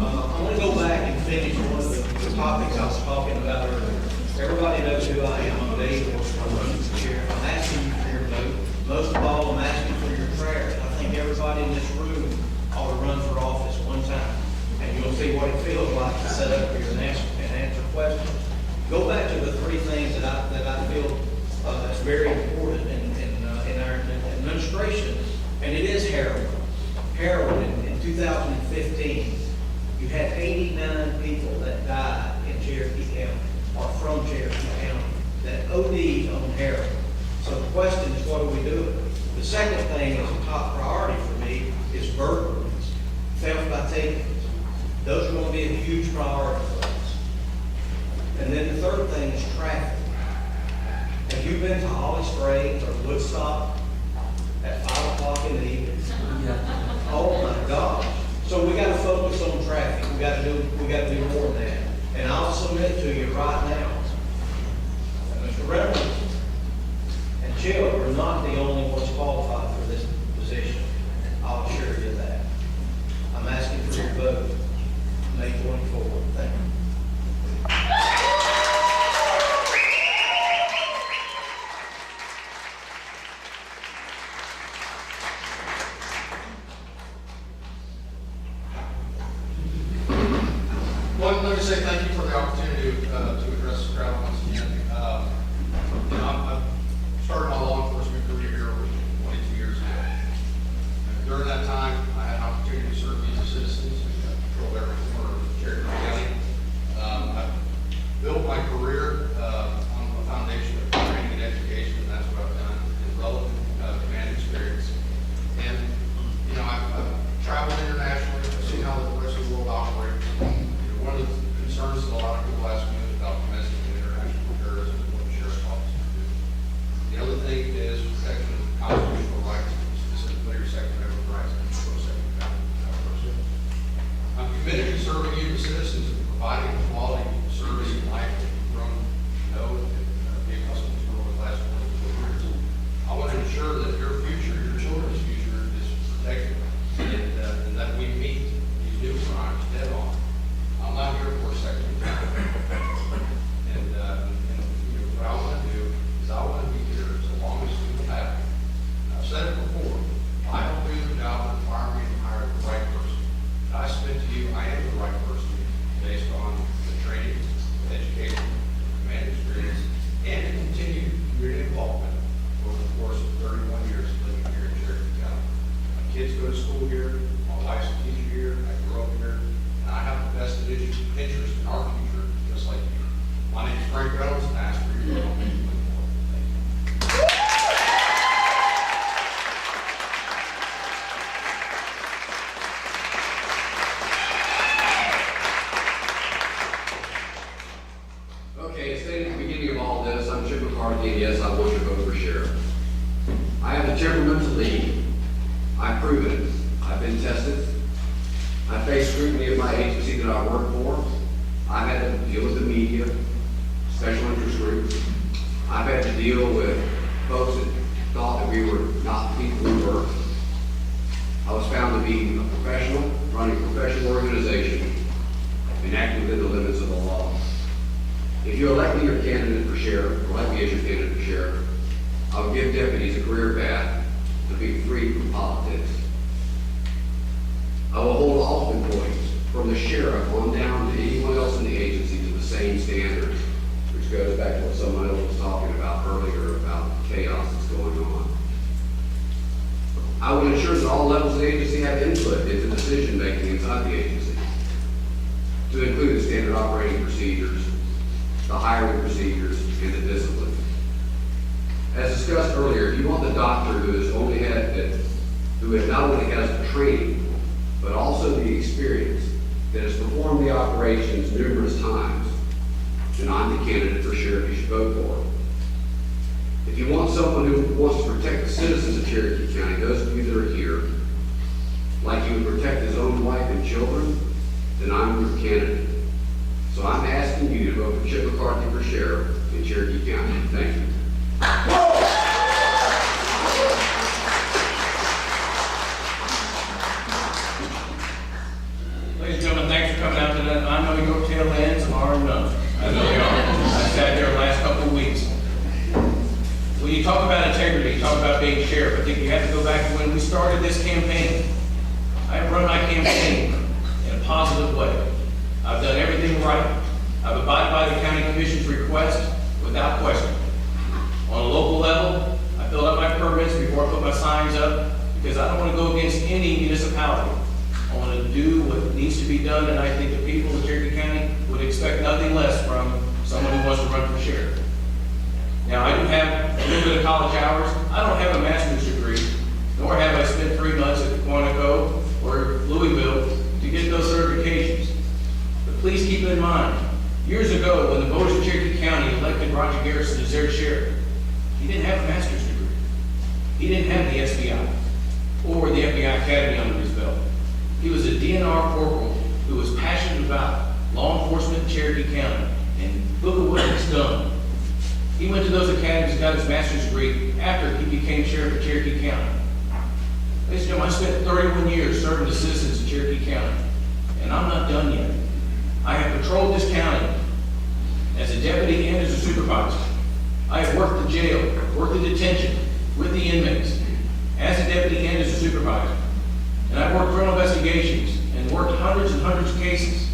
I want to go back and finish one of the topics I was talking about earlier. Everybody knows who I am. I'm David, I'm running for chair. I'm asking you for your vote. Most of all, I'm asking for your prayers. I think everybody in this room ought to run for office one time, and you'll see what it feels like to sit up here and answer questions. Go back to the 3 things that I feel that's very important in our administration, and it is heroin. Heroin in 2015, you had 89 people that died in Cherokee County, or from Cherokee County, that OD'd on heroin. So the question is, what are we doing? The second thing is a top priority for me is burglaries, theft by takings. Those are going to be a huge priority for us. And then the third thing is traffic. Have you been to Holly Springs or Woodstock at 5 o'clock in the evening? Oh my gosh. So we got to focus on traffic. We got to do more than that. And I'll submit to you right now, that Mr. Reynolds and Jill are not the only ones qualified for this position. I'll assure you that. I'm asking for your vote, May 24th. Thank you. Well, let me say thank you for the opportunity to address school here, my wife's a teacher here, I grew up here, and I have a vested interest in our future, just like you. My name is Frank Reynolds, and I ask for your vote. Thank you. Okay, as stated at the beginning of all this, I'm Chip McCarthy, and yes, I want your vote for sheriff. I have the temperament to lead. I've proven it. I've been tested. I face scrutiny of my agency that I work for. I've had to deal with the media, special interest groups. I've had to deal with folks that thought that we were not the people we were. I was found to be a professional, running a professional organization, and acting within the limits of the law. If you elect me your candidate for sheriff, or elect me as your candidate for sheriff, I will give deputies a career path to be free from politics. I will hold all employees, from the sheriff on down to anyone else in the agency, to the same standards, which goes back to what someone else was talking about earlier about the chaos that's going on. I will ensure that all levels of the agency have input into decision-making inside the agency, to include the standard operating procedures, the hiring procedures, and the discipline. As discussed earlier, if you want the doctor who not only has the training, but also the experience, that has performed the operations numerous times, then I'm the candidate for sheriff you should vote for. If you want someone who wants to protect the citizens of Cherokee County, those of you that are here, like he would protect his own wife and children, then I'm your candidate. So I'm asking you to vote for Chip McCarthy for sheriff in Cherokee County. Thank you. Ladies and gentlemen, thanks for coming out today. I know your tail ends are none. I know they are. I sat there the last couple of weeks. When you talk about integrity, you talk about being sheriff, I think you have to go back to when we started this campaign. I have run my campaign in a positive way. I've done everything right. I've abided by the county commission's request without question. On a local level, I filled out my permits before I put my signs up because I don't want to go against any municipality. I want to do what needs to be done, and I think the people of Cherokee County would expect nothing less from someone who wants to run for sheriff. Now, I do have a little bit of college hours. I don't have a master's degree, nor have I spent 3 months at Quantico or Louisville to get those certifications. But please keep in mind, years ago, when the voters of Cherokee County elected Roger Garrison as their sheriff, he didn't have a master's degree. He didn't have the SBI or the FBI Academy under his belt. He was a DNR corporal who was passionate about law enforcement in Cherokee County, and look at what he's done. He went to those academies and got his master's degree after he became sheriff of Cherokee County. Ladies and gentlemen, I spent 31 years serving the citizens of Cherokee County, and I'm not done yet. I have patrolled this county as a deputy and as a supervisor. I have worked the jail, worked the detention with the inmates as a deputy and as a supervisor. And I've worked criminal investigations and worked hundreds and hundreds of cases,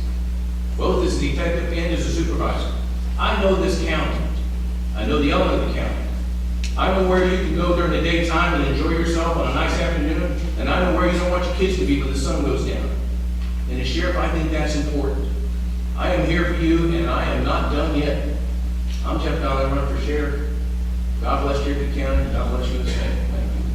both as a detective and as a supervisor. I know this county. I know the element of the county. I know where you can go during the daytime and enjoy yourself on a nice afternoon, and I know where you don't want your kids to be when the sun goes down. And as sheriff, I think that's important. I am here for you, and I am not done yet. I'm Jeff Dollar, running for sheriff. God bless Cherokee County, and God bless you in the state. Thank you.